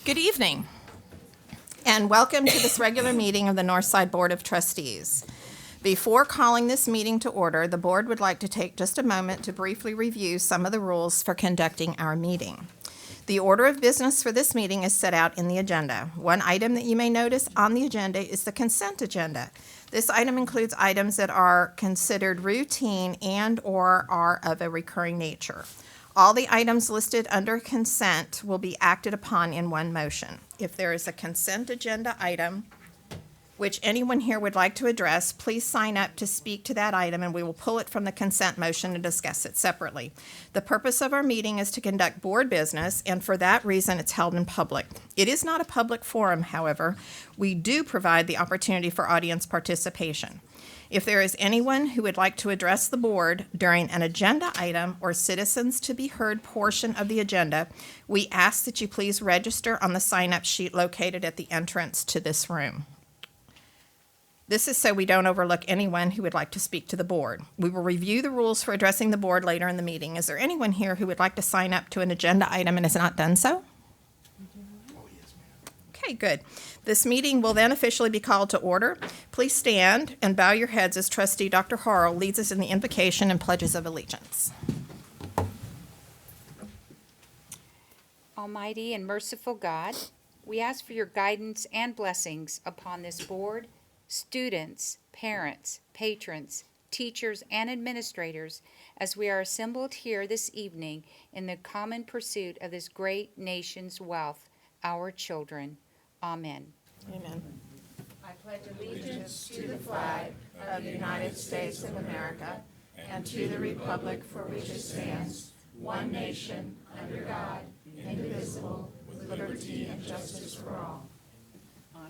Good evening, and welcome to this regular meeting of the Northside Board of Trustees. Before calling this meeting to order, the board would like to take just a moment to briefly review some of the rules for conducting our meeting. The order of business for this meeting is set out in the agenda. One item that you may notice on the agenda is the consent agenda. This item includes items that are considered routine and/or are of a recurring nature. All the items listed under consent will be acted upon in one motion. If there is a consent agenda item which anyone here would like to address, please sign up to speak to that item and we will pull it from the consent motion and discuss it separately. The purpose of our meeting is to conduct board business, and for that reason it's held in public. It is not a public forum, however. We do provide the opportunity for audience participation. If there is anyone who would like to address the board during an agenda item or citizens to be heard portion of the agenda, we ask that you please register on the sign-up sheet located at the entrance to this room. This is so we don't overlook anyone who would like to speak to the board. We will review the rules for addressing the board later in the meeting. Is there anyone here who would like to sign up to an agenda item and has not done so? Okay, good. This meeting will then officially be called to order. Please stand and bow your heads as Trustee Dr. Harrell leads us in the invocation and pledges of allegiance. Almighty and merciful God, we ask for your guidance and blessings upon this board, students, parents, patrons, teachers, and administrators as we are assembled here this evening in the common pursuit of this great nation's wealth, our children. Amen. Amen. I pledge allegiance to the flag of the United States of America and to the republic for which it stands, one nation, under God, indivisible, with liberty and justice for all.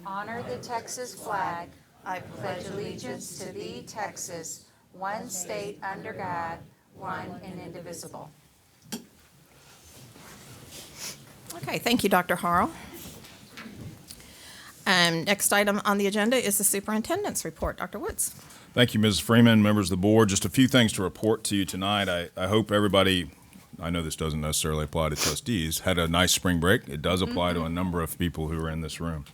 Honor the Texas flag. I pledge allegiance to thee, Texas, one state under God, one and indivisible. Okay, thank you, Dr. Harrell. Next item on the agenda is the superintendent's report. Dr. Woods. Thank you, Mrs. Freeman, members of the board. Just a few things to report to you tonight. I hope everybody, I know this doesn't necessarily apply to trustees, had a nice spring break. It does apply to a number of people who are in this room.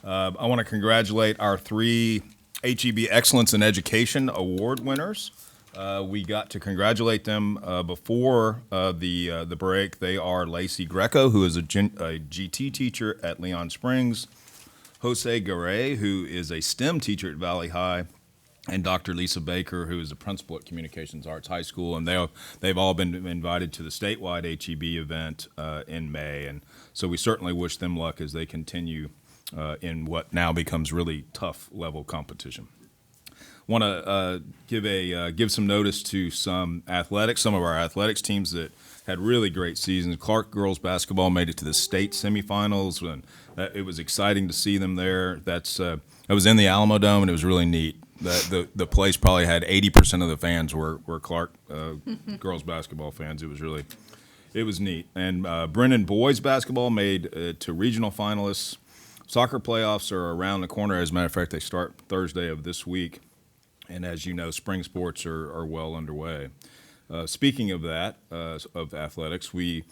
I want to congratulate our 3 HEB Excellence in Education Award winners. We got to congratulate them before the break. They are Lacey Greco, who is a GT teacher at Leon Springs, Jose Garay, who is a STEM teacher at Valley High, and Dr. Lisa Baker, who is a principal at Communications Arts High School. And they've all been invited to the statewide HEB event in May. And so we certainly wish them luck as they continue in what now becomes really tough level competition. Want to give some notice to some of our athletics teams that had really great seasons. Clark girls basketball made it to the state semifinals, and it was exciting to see them there. I was in the Alamo Dome, and it was really neat. The place probably had 80% of the fans were Clark girls basketball fans. It was neat. And Brennan boys basketball made to regional finalists. Soccer playoffs are around the corner. As a matter of fact, they start Thursday of this week. And as you know, spring sports are well underway. Speaking of that, of athletics, we,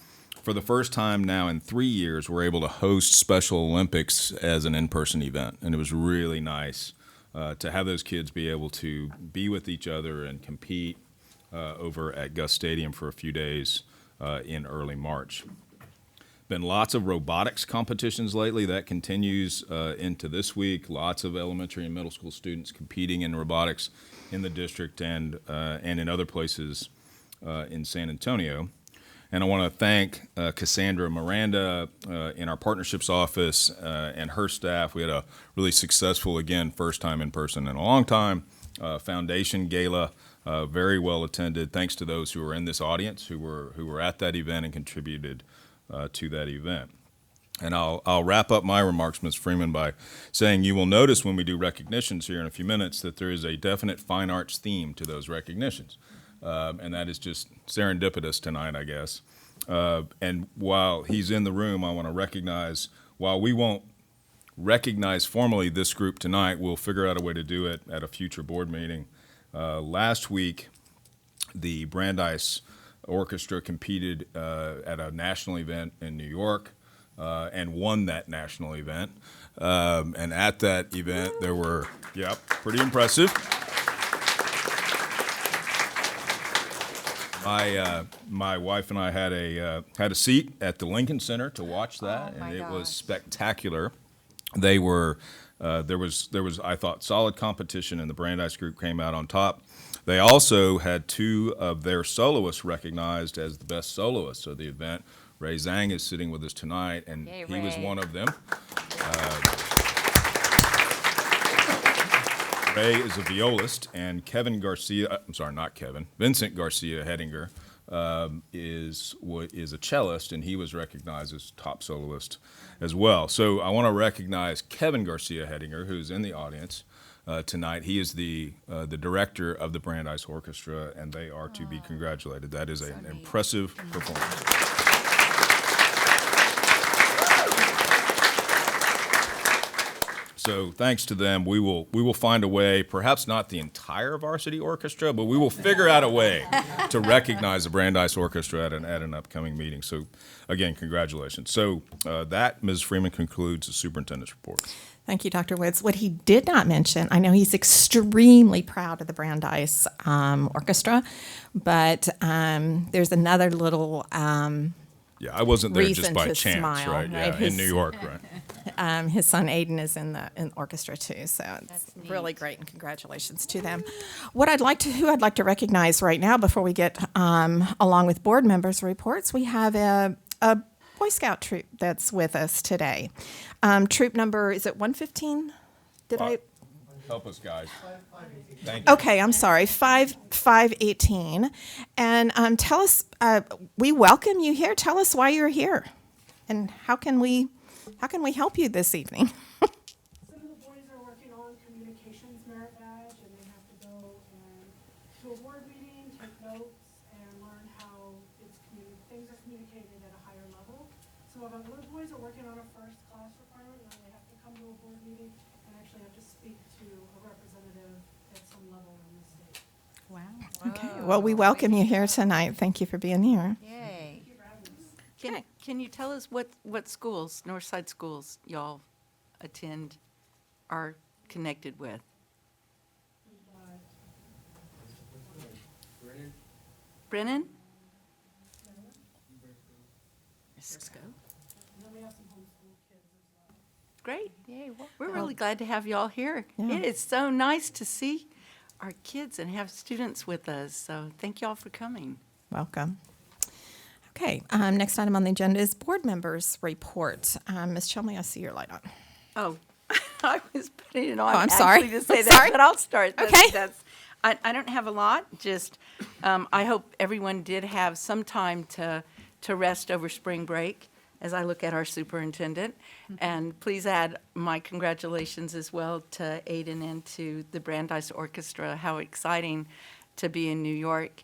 for the first time now in 3 years, were able to host Special Olympics as an in-person event. And it was really nice to have those kids be able to be with each other and compete over at Gus Stadium for a few days in early March. Been lots of robotics competitions lately. That continues into this week. Lots of elementary and middle school students competing in robotics in the district and in other places in San Antonio. And I want to thank Cassandra Miranda in our partnerships office and her staff. We had a really successful, again, first time in person in a long time, foundation gala, very well attended. Thanks to those who were in this audience, who were at that event and contributed to that event. And I'll wrap up my remarks, Ms. Freeman, by saying you will notice when we do recognitions here in a few minutes that there is a definite fine arts theme to those recognitions. And that is just serendipitous tonight, I guess. And while he's in the room, I want to recognize, while we won't recognize formally this group tonight, we'll figure out a way to do it at a future board meeting. Last week, the Brandeis Orchestra competed at a national event in New York. and won that national event. And at that event, there were, pretty impressive. My wife and I had a seat at the Lincoln Center to watch that, Oh, my and it was gosh. spectacular. They were there was I thought solid competition, and the Brandeis group came out on top. They also had two of their soloists recognized as the best soloists of the event. Ray Zhang is sitting with us tonight, and Yay, he was Ray. one of them. Ray is a violist, and Vincent Garcia Hedinger is a cellist, and he was recognized as top soloist as well. So I want to recognize Kevin Garcia Hedinger, who's in the audience tonight. He is the director of the Brandeis Orchestra, and they are to be congratulated. That is an impressive performance. So thanks to them, we will find a way, perhaps not the entire varsity orchestra, but we will figure out a way to recognize the Brandeis Orchestra at an upcoming meeting. So again, congratulations. So that, Ms. Freeman, concludes the superintendent's report. Thank you, Dr. Woods. What he did not mention, I know he's extremely proud of the Brandeis Orchestra, but there's another little Yeah, I wasn't there just reason by to chance, smile, right? right? Yeah, in New York, right? his son Aiden is in the orchestra too, so it's That's neat. really great, and congratulations to them. Who I'd like to recognize right now before we get along with board members' reports, we have a Boy Scout troop that's with us today. Troop number, is it 115? Did I? Help us, guys. Thank you. Okay, I'm sorry, 518. And tell us, we welcome you here. Tell us why you're here, and how can we help you this evening? Some of the boys are working on communications merit badge, and they have to go and to a board meeting, take notes, and learn how things are communicated at a higher level. So the little boys are working on a first class requirement, and they have to come to a board meeting and actually have to speak to a representative at some level in the state. Wow. Okay, well, we welcome you here tonight. Thank you for being here. Yay. Thank you for having us. Can you tell us what schools, Northside schools, y'all attend, are connected with? Brennan? Cisco. And then we have some homeschool kids as well. Great. Yay. We're really glad to have y'all here. Yeah. It is so nice to see our kids and have students with us. So thank y'all for coming. Welcome. Okay, next item on the agenda is board members' report. Ms. Chelmy, I see your light on. Oh, I was putting it on I'm sorry. actually to say I'm that, sorry. but I'll start. Okay. I don't have a lot, just I hope everyone did have some time to rest over spring break as I look at our superintendent. And please add my congratulations as well to Aiden and to the Brandeis Orchestra. How exciting to be in New York.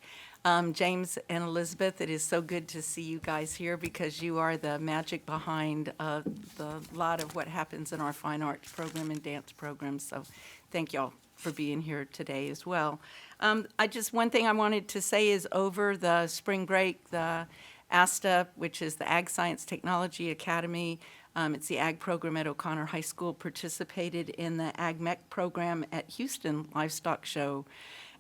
James and Elizabeth, it is so good to see you guys here because you are the magic behind the lot of what happens in our fine arts program and dance program. So thank y'all for being here today as well. One thing I wanted to say is over the spring break, the ASTA, which is the Ag Science Technology Academy, it's the ag program at O'Connor High School, participated in the Ag Mech program at Houston Livestock Show.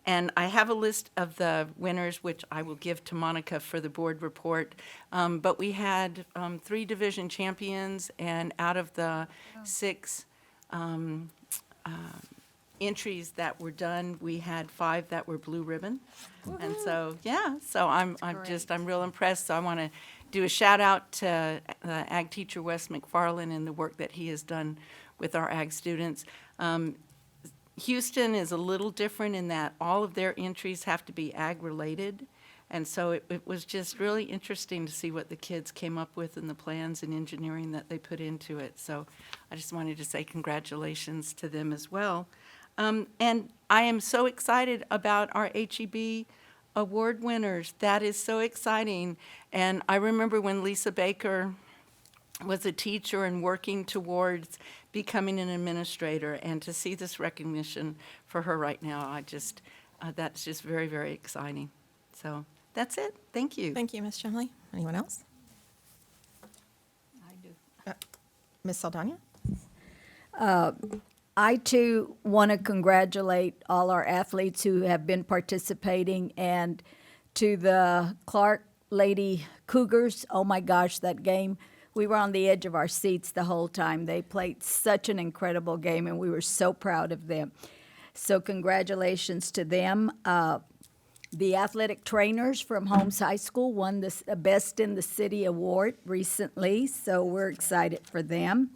And I have a list of the winners, which I will give to Monica for the board report. But we had 3 division champions, and out of the 6 entries that were done, we had 5 that were blue ribbon. And so, I'm real impressed. So I want to do a shout out to ag teacher Wes McFarland and the work that he has done with our ag students. Houston is a little different in that all of their entries have to be ag-related. And so it was just really interesting to see what the kids came up with and the plans and engineering that they put into it. So I just wanted to say congratulations to them as well. And I am so excited about our HEB award winners. That is so exciting. And I remember when Lisa Baker was a teacher and working towards becoming an administrator, and to see this recognition for her right now, that's just very, very exciting. So that's it. Thank you. Thank you, Ms. Chelmy. Anyone else? I do. Ms. Saldana? I too want to congratulate all our athletes who have been participating, and to the Clark Lady Cougars. Oh my gosh, that game. We were on the edge of our seats the whole time. They played such an incredible game, and we were so proud of them. So congratulations to them. The athletic trainers from Holmes High School won the Best in the City award recently, so we're excited for them.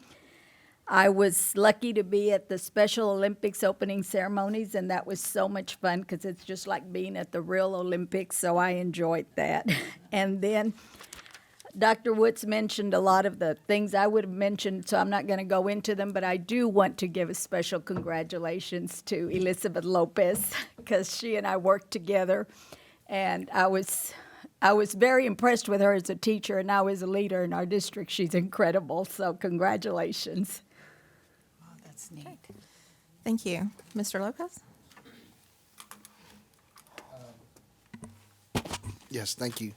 I was lucky to be at the Special Olympics opening ceremonies, and that was so much fun because it's just like being at the real Olympics, so I enjoyed that. And then Dr. Woods mentioned a lot of the things I would have mentioned, so I'm not going to go into them, but I do want to give a special congratulations to Elizabeth Lopez because she and I worked together, and I was very impressed with her as a teacher, and now as a leader in our district. She's incredible, so congratulations. That's neat. Thank you. Mr. Lopez? Yes, thank you.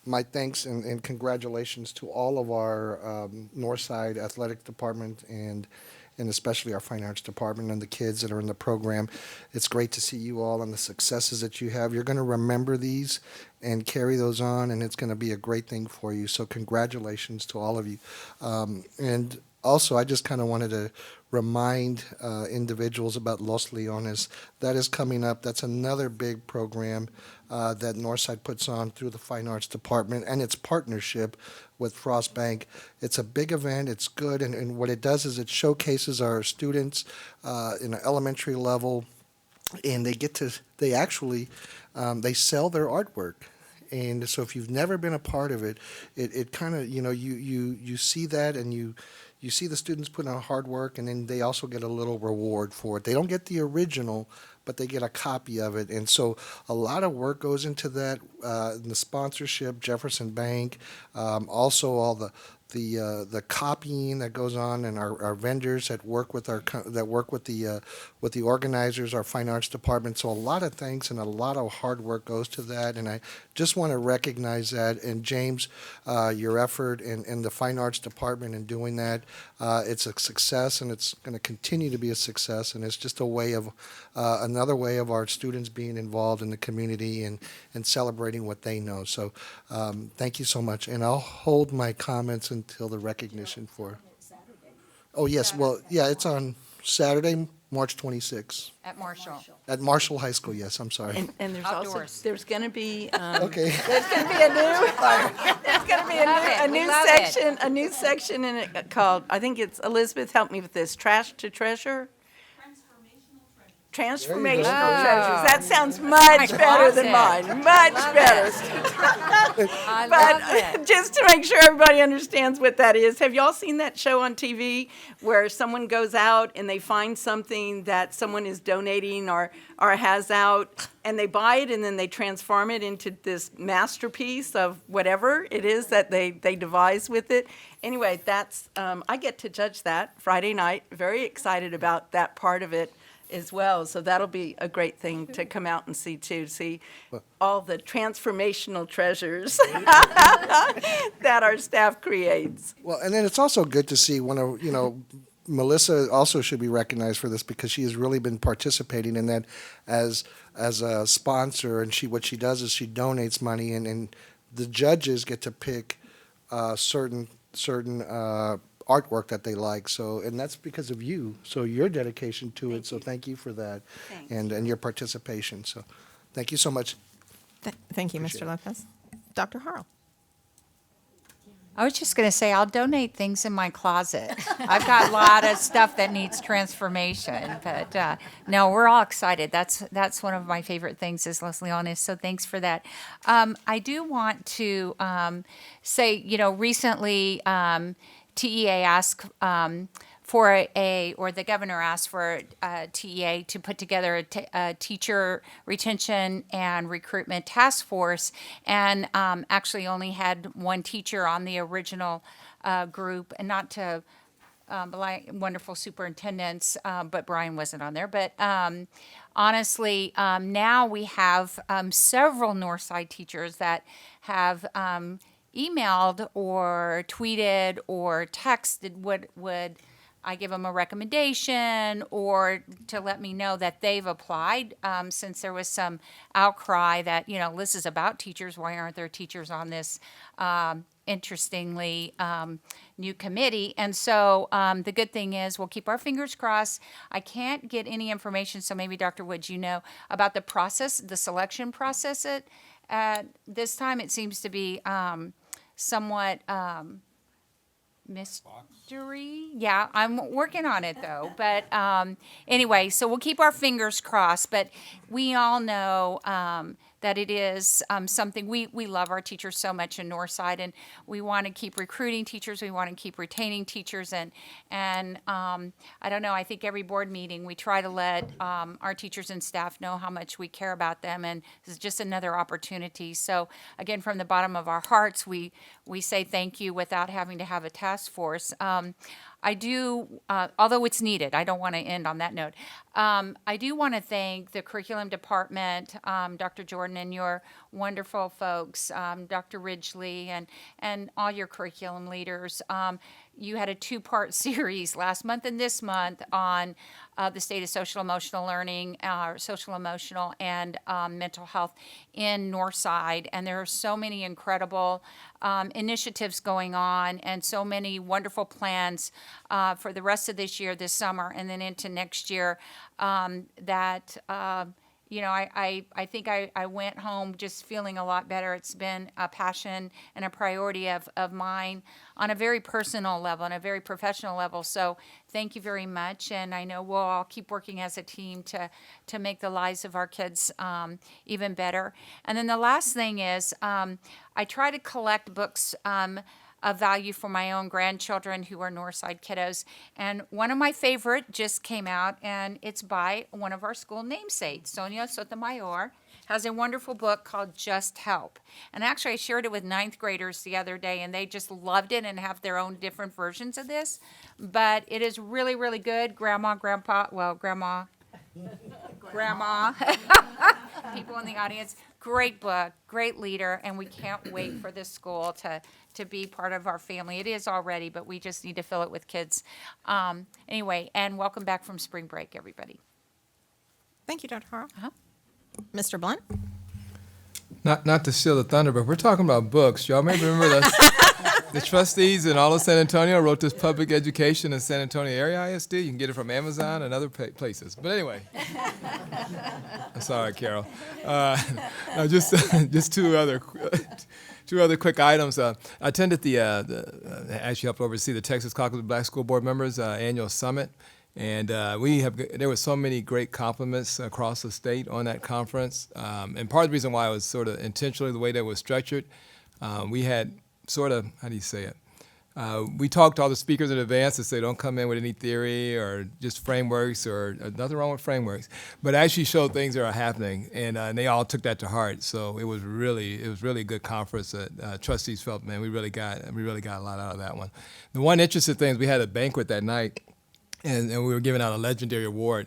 My thanks and congratulations to all of our Northside Athletic Department and especially our Fine Arts Department and the kids that are in the program. It's great to see you all and the successes that you have. You're going to remember these and carry those on, and it's going to be a great thing for you. So congratulations to all of you. And also, I just kind of wanted to remind individuals about Los Leones. That is coming up. That's another big program that Northside puts on through the Fine Arts Department and its partnership with Frost Bank. It's a big event. It's good. And what it does is it showcases our students in an elementary level, and they actually sell their artwork. And so if you've never been a part of it, it kind of, you see that, and you see the students put in hard work, and then they also get a little reward for it. They don't get the original, but they get a copy of it. And so a lot of work goes into that, the sponsorship, Jefferson Bank, also all the copying that goes on, and our vendors that work with the organizers, our Fine Arts Department. So a lot of thanks and a lot of hard work goes to that, and I just want to recognize that. And James, your effort in the Fine Arts Department in doing that, it's a success, and it's going to continue to be a success, and it's just a way of another way of our students being involved in the community and celebrating what they know. So thank you so much, and I'll hold my comments until the recognition for. Oh, yes, well, yeah, it's on Saturday, March 26th, At Marshall. at Marshall High School, yes, I'm sorry. And there's Outdoors. also, there's going to be, Okay. there's going to be Love it. a We new love it. section, a new section in it called, I think it's, Elizabeth, help me with this, Trash to Treasure? Transformational Oh. treasures. That sounds much better than closet. mine. Much Love better. I love But it. just to make sure everybody understands what that is, have y'all seen that show on TV where someone goes out and they find something that someone is donating or has out, and they buy it and then they transform it into this masterpiece of whatever it is that they devise with it? Anyway, that's I get to judge that Friday night. Very excited about that part of it as well. So that'll be a great thing to come out and see too, see all the transformational treasures that our staff creates. Well, and then it's also good to see Melissa also should be recognized for this because she has really been participating in that as a sponsor, and what she does is she donates money, and the judges get to pick certain artwork that they like. So, and that's because of you. So your dedication to it. So thank you for that, Thanks. and your participation. So, thank you so much. Thank you, Appreciate Mr. Lopez. Dr. Harrell? I was just going to say, I'll donate things in my closet. I've got a lot of stuff that needs transformation, but no, we're all excited. That's one of my favorite things is Los Leones, so thanks for that. I do want to say, recently TEA asked or the governor asked for TEA to put together a teacher retention and recruitment task force, and actually only had one teacher on the original group, and not to belie wonderful superintendents, but Brian wasn't on there. But honestly, now we have several Northside teachers that have emailed or tweeted or texted, would I give them a recommendation or to let me know that they've applied, since there was some outcry that, this is about teachers, why aren't there teachers on this interestingly new committee? And so the good thing is we'll keep our fingers crossed. I can't get any information, so maybe Dr. Woods, about the process, the selection process at this time. It seems to be somewhat mystery. Yeah, I'm working on it though. But anyway, so we'll keep our fingers crossed. But we all know that it is something, we love our teachers so much in Northside, and we want to keep recruiting teachers. We want to keep retaining teachers. And I don't know, I think every board meeting we try to let our teachers and staff know how much we care about them. And this is just another opportunity. So again, from the bottom of our hearts, we say thank you without having to have a task force. I do, although it's needed, I don't want to end on that note. I do want to thank the curriculum department, Dr. Jordan and your wonderful folks, Dr. Ridgely and all your curriculum leaders. You had a two-part series last month and this month on the state of social emotional learning, social emotional and mental health in Northside. And there are so many incredible initiatives going on and so many wonderful plans for the rest of this year, this summer, and then into next year that I think I went home just feeling a lot better. It's been a passion and a priority of mine on a very personal level and a very professional level. So thank you very much. And I know we'll all keep working as a team to make the lives of our kids even better. And then the last thing is I try to collect books of value for my own grandchildren who are Northside kiddos. And one of my favorite just came out, and it's by one of our school namesakes, Sonia Sotomayor, has a wonderful book called Just Help. And actually, I shared it with ninth graders the other day, and they just loved it and have their own different versions of this. But it is really, really good. Grandma, people in the audience, great book, great leader, and we can't wait for this school to be part of our family. It is already, but we just need to fill it with kids. Anyway, and welcome back from spring break, everybody. Thank you, Dr. Harrell. Uh-huh. Mr. Blunt? Not to steal the thunder, but we're talking about books. Y'all may remember the trustees in all of San Antonio wrote this public education in San Antonio area ISD. You can get it from Amazon and other places. But anyway, I'm sorry, Carol. No, just two other quick items. I attended actually helped oversee the Texas Caucus of Black School Board Members annual summit. And there were so many great compliments across the state on that conference. And part of the reason why it was sort of intentionally the way that it was structured, we had sort of, how do you say it? We talked to all the speakers in advance to say don't come in with any theory or just frameworks or nothing wrong with frameworks, but actually showed things that are happening, and they all took that to heart. So it was really a good conference. Trustees felt, man, we really got a lot out of that one. The one interesting thing is we had a banquet that night. And we were giving out a legendary award.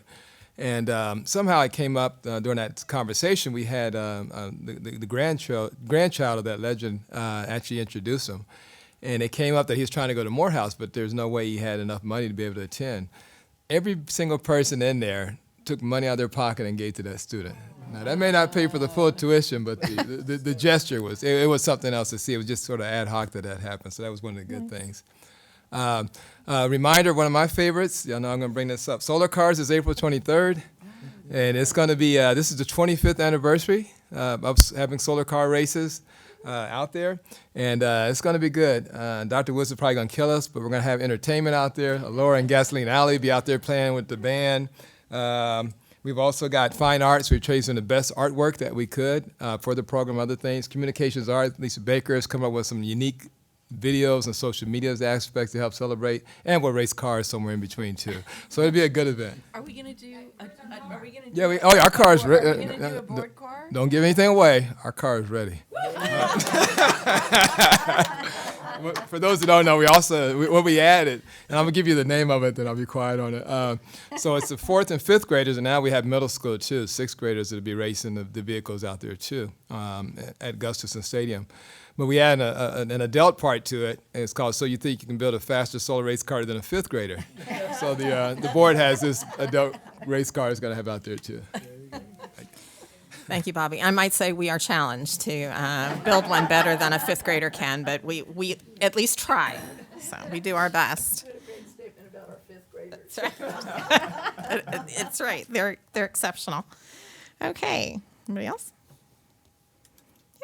And somehow it came up during that conversation, we had the grandchild of that legend actually introduce him. And it came up that he was trying to go to Morehouse, but there's no way he had enough money to be able to attend. Every single person in there took money out of their pocket and gave to that student. Now, that may not pay for the full tuition, but the gesture it was something else to see. It was just sort of ad hoc that happened. So that was one of the good things. Reminder, one of my favorites, y'all know I'm going to bring this up. Solar Cars is April 23rd, and it's going to be, this is the 25th anniversary of having solar car races out there, and it's going to be good. Dr. Woods is probably going to kill us, but we're going to have entertainment out there. Laura and Gasoline Alley be out there playing with the band. We've also got fine arts. We're tracing the best artwork that we could for the program, other things. Communications art, Lisa Baker has come up with some unique videos and social media aspects to help celebrate, and we'll race cars somewhere in between too. So it'll be a good event. Are we going to do Our car is ready. Are we going to do a board car? Don't give anything away. Our car is ready. For those who don't know, what we added, and I'm going to give you the name of it, then I'll be quiet on it. So it's the 4th and 5th graders, and now we have middle school too, 6th graders that'll be racing the vehicles out there too at Gustafson Stadium. But we add an adult part to it, and it's called So You Think You Can Build a Faster Solar Race Car Than a Fifth Grader. So the board has this adult race car it's going to have out there too. Thank you, Bobby. I might say we are challenged to build one better than a fifth grader can, but we at least try. So we do our best. That's right. It's right. They're exceptional. Okay. Anybody else?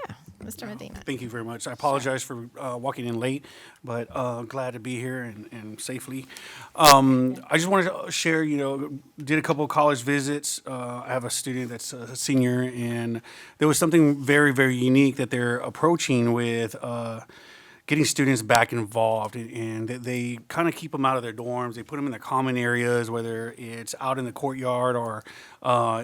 Yeah, Mr. Medina. Thank you very much. I apologize for walking in late, but glad to be here and safely. I just wanted to share, did a couple of college visits. I have a student that's a senior, and there was something very, very unique that they're approaching with getting students back involved, and they kind of keep them out of their dorms. They put them in the common areas, whether it's out in the courtyard or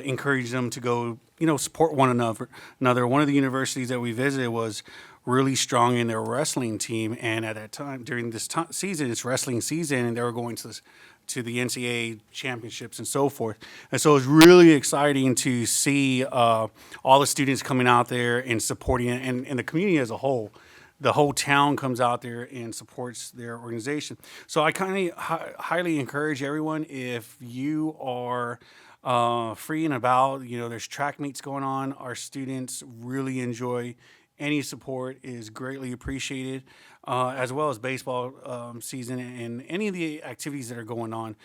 encourage them to go, support one another. One of the universities that we visited was really strong in their wrestling team, and at that time, during this season, it's wrestling season, and they were going to the NCAA championships and so forth. And so it was really exciting to see all the students coming out there and supporting it, and the community as a whole. The whole town comes out there and supports their organization. So I kind of highly encourage everyone, if you are free and about, there's track meets going on. Our students really enjoy any support is greatly appreciated, as well as baseball season and any of the activities that are going on.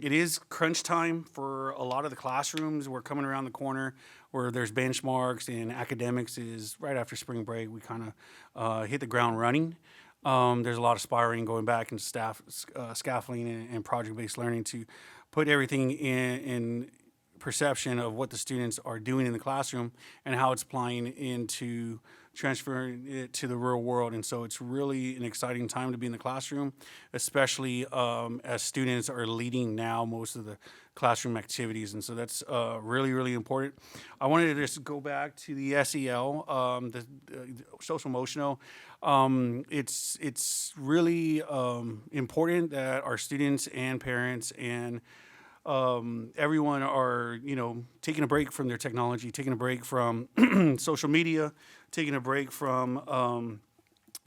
It is crunch time for a lot of the classrooms. We're coming around the corner where there's benchmarks, and academics is right after spring break. We kind of hit the ground running. There's a lot of sparring going back into scaffolding and project-based learning to put everything in perception of what the students are doing in the classroom and how it's applying into transferring it to the real world. And so it's really an exciting time to be in the classroom, especially as students are leading now most of the classroom activities. And so that's really, really important. I wanted to just go back to the SEL, the social emotional. It's really important that our students and parents and everyone are, taking a break from their technology, taking a break from social media, taking a break from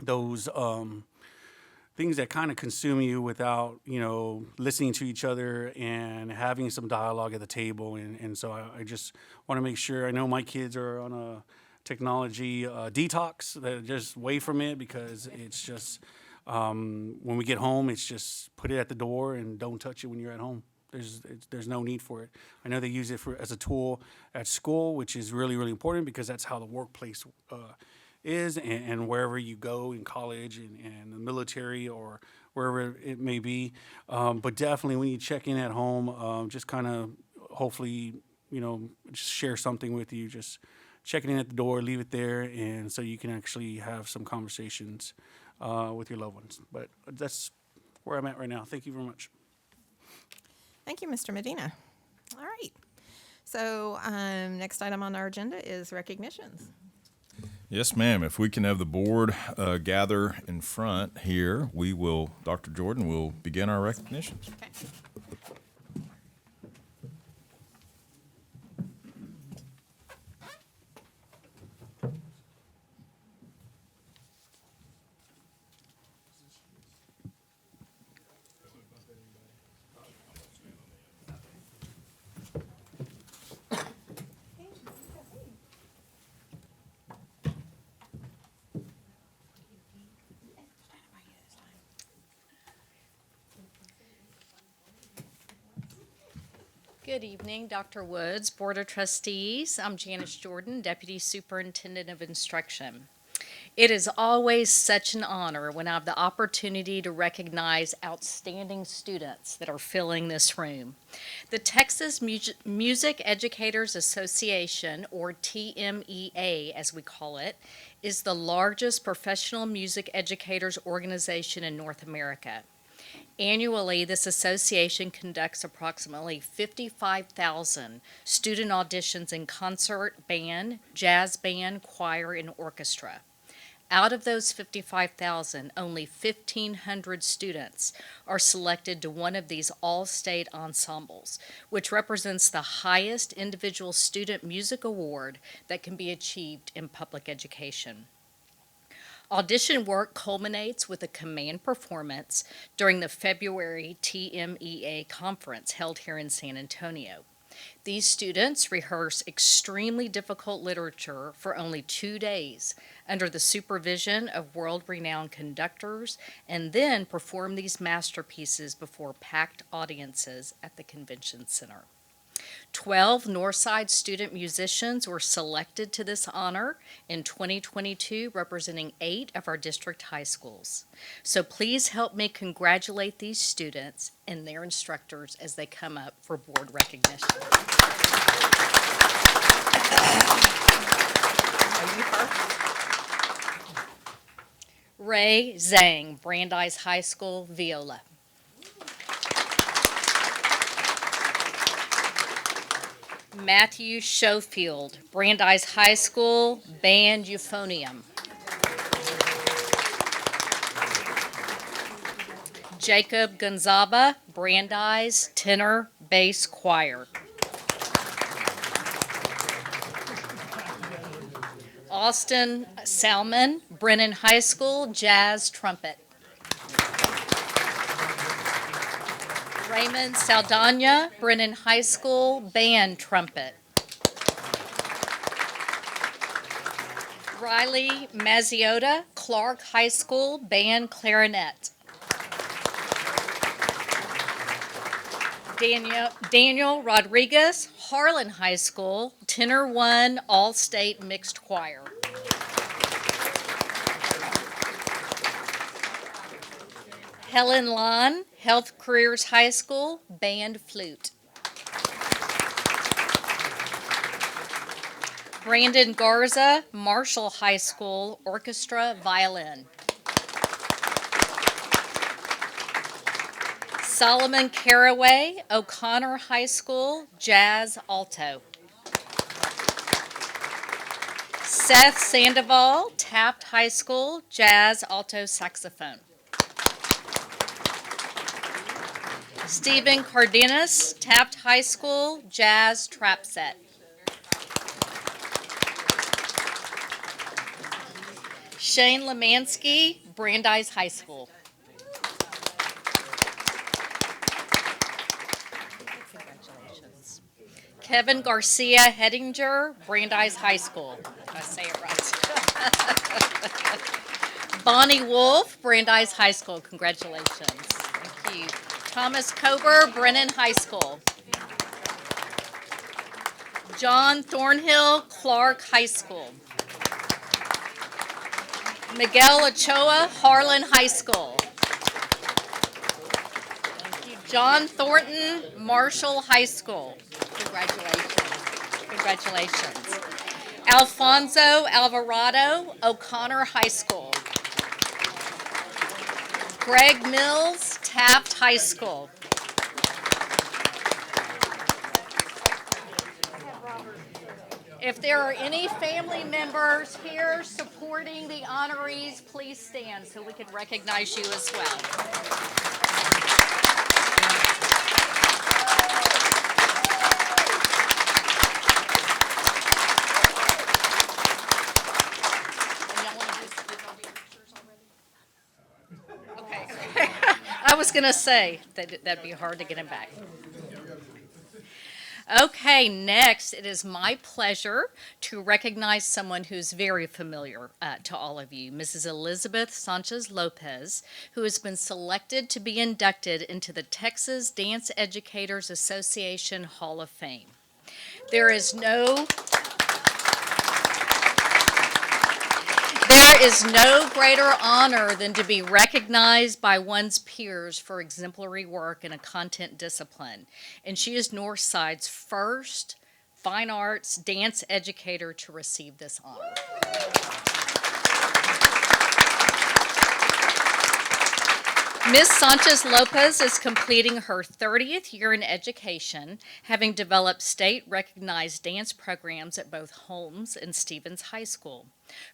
those things that kind of consume you without, listening to each other and having some dialogue at the table. And so I just want to make sure, I know my kids are on a technology detox, that just away from it, because it's just, when we get home, it's just put it at the door and don't touch it when you're at home. There's no need for it. I know they use it as a tool at school, which is really, really important, because that's how the workplace is, and wherever you go in college and the military or wherever it may be. But definitely when you check in at home, just kind of hopefully, just share something with you, just checking in at the door, leave it there, and so you can actually have some conversations with your loved ones. But that's where I'm at right now. Thank you very much. Thank you, Mr. Medina. All right. So next item on our agenda is recognitions. Yes, ma'am. If we can have the board gather in front here, Dr. Jordan will begin our recognitions. Okay. Good evening, Dr. Woods, Board of Trustees. I'm Janice Jordan, Deputy Superintendent of Instruction. It is always such an honor when I have the opportunity to recognize outstanding students that are filling this room. The Texas Music Educators Association, or TMEA as we call it, is the largest professional music educators organization in North America. Annually, this association conducts approximately 55,000 student auditions in concert, band, jazz band, choir, and orchestra. Out of those 55,000, only 1,500 students are selected to one of these all-state ensembles, which represents the highest individual student music award that can be achieved in public education. Audition work culminates with a command performance during the February TMEA conference held here in San Antonio. These students rehearse extremely difficult literature for only 2 days under the supervision of world-renowned conductors, and then perform these masterpieces before packed audiences at the convention center. 12 Northside student musicians were selected to this honor in 2022, representing 8 of our district high schools. So please help me congratulate these students and their instructors as they come up for board recognition. Are you first? Ray Zhang, Brandeis High School, viola. Matthew Schofield, Brandeis High School, band euphonium. Jacob Gonzaba, Brandeis tenor bass choir. Austin Salmon, Brennan High School, jazz trumpet. Raymond Saldana, Brennan High School, band trumpet. Riley Mazziota, Clark High School, band clarinet. Daniel Rodriguez, Harlan High School, tenor 1, all-state mixed choir. Helen Lon, Health Careers High School, band flute. Brandon Garza, Marshall High School, orchestra, violin. Solomon Caraway, O'Connor High School, jazz alto. Seth Sandoval, Taft High School, jazz alto saxophone. Stephen Cardenas, Taft High School, jazz trap set. Shane Lemansky, Brandeis High School. Congratulations. Kevin Garcia Hedinger, Brandeis High School. Did I say it right? Bonnie Wolf, Brandeis High School. Congratulations. Thank you. Thomas Cober, Brennan High School. John Thornhill, Clark High School. Miguel Ochoa, Harlan High School. Thank you. John Thornton, Marshall High School. Congratulations. Congratulations. Alfonso Alvarado, O'Connor High School. Greg Mills, Taft High School. If there are any family members here supporting the honorees, please stand so we can recognize you as well. Okay. I was going to say that'd be hard to get him back. Okay, next, it is my pleasure to recognize someone who's very familiar to all of you, Mrs. Elizabeth Sanchez Lopez, who has been selected to be inducted into the Texas Dance Educators Association Hall of Fame. There is no greater honor than to be recognized by one's peers for exemplary work in a content discipline. And she is Northside's first fine arts dance educator to receive this honor. Ms. Sanchez Lopez is completing her 30th year in education, having developed state-recognized dance programs at both Holmes and Stevens High School.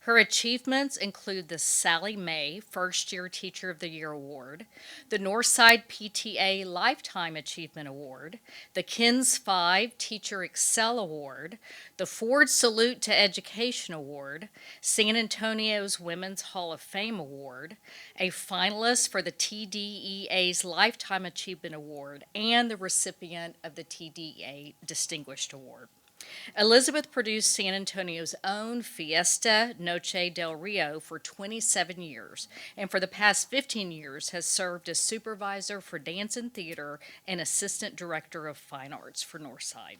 Her achievements include the Sally Mae First Year Teacher of the Year Award, the Northside PTA Lifetime Achievement Award, the KINS 5 Teacher Excel Award, the Ford Salute to Education Award, San Antonio's Women's Hall of Fame Award, a finalist for the TDEA's Lifetime Achievement Award, and the recipient of the TDEA Distinguished Award. Elizabeth produced San Antonio's own Fiesta Noche del Rio for 27 years, and for the past 15 years has served as supervisor for dance and theater and assistant director of fine arts for Northside.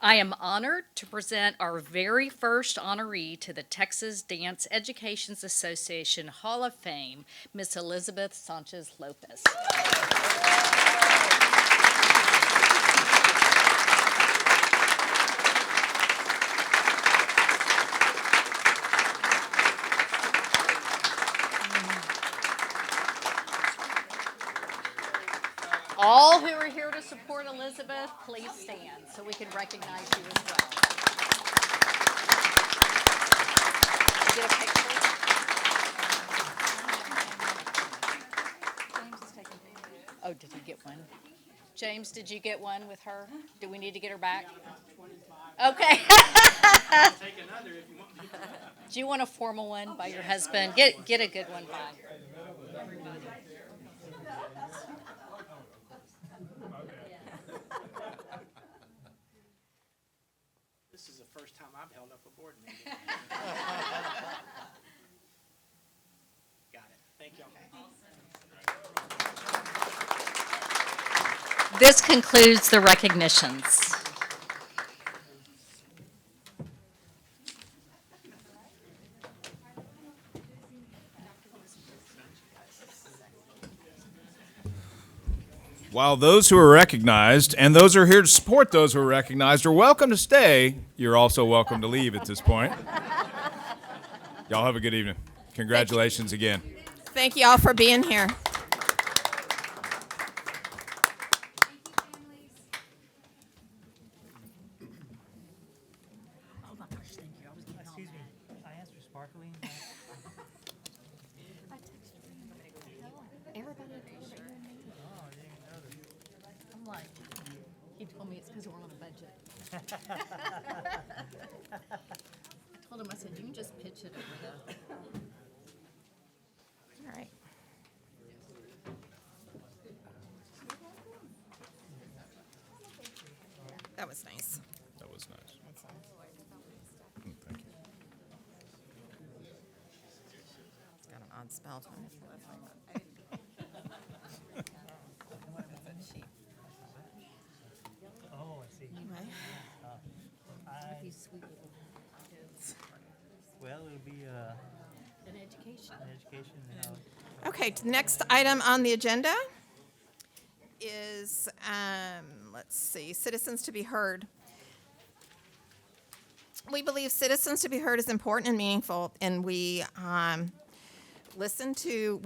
I am honored to present our very first honoree to the Texas Dance Education Association Hall of Fame, Miss Elizabeth Sanchez Lopez. All who are here to support Elizabeth, please stand so we can recognize you as well. Get a picture. James is taking pictures. Oh, did he get one? James, did you get one with her? Do we need to get her back? Okay. Do you want a formal one by your husband? Get a good one by. This is the first time I've held up a board meeting. Got it. Thank you. This concludes the recognitions. While those who are recognized and those who are here to support those who are recognized are welcome to stay, you're also welcome to leave at this point. Y'all have a good evening. Congratulations again. Thank you all for being here. Excuse me. I asked for sparkling. I'm like, he told me it's because we're on a budget. I told him, I said, you can just pitch it over the. All right. That was nice. That was nice. Thank you. It's got an odd spell to it. Oh, I see. Anyway. Well, it'll be An education. an education. Okay, next item on the agenda is, let's see, citizens to be heard. We believe citizens to be heard is important and meaningful, and we will listen to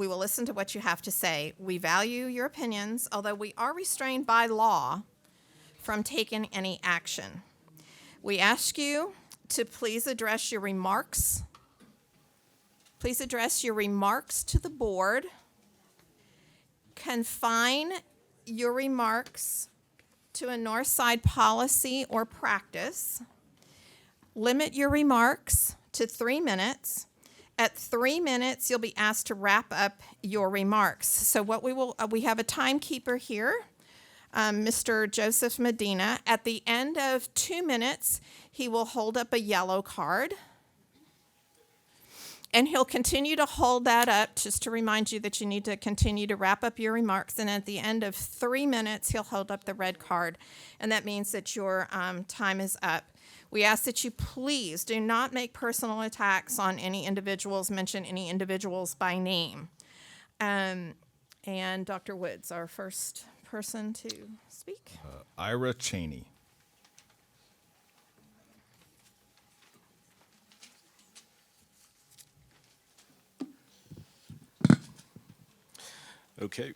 what you have to say. We value your opinions, although we are restrained by law from taking any action. We ask you to please address your remarks. Please address your remarks to the board. Confine your remarks to a Northside policy or practice. Limit your remarks to 3 minutes. At 3 minutes, you'll be asked to wrap up your remarks. So what we have a timekeeper here, Mr. Joseph Medina. At the end of 2 minutes, he will hold up a yellow card. And he'll continue to hold that up just to remind you that you need to continue to wrap up your remarks. And at the end of 3 minutes, he'll hold up the red card. And that means that your time is up. We ask that you please do not make personal attacks on any individuals, mention any individuals by name. And Dr. Woods, our first person to speak. Ira Cheney. Okay.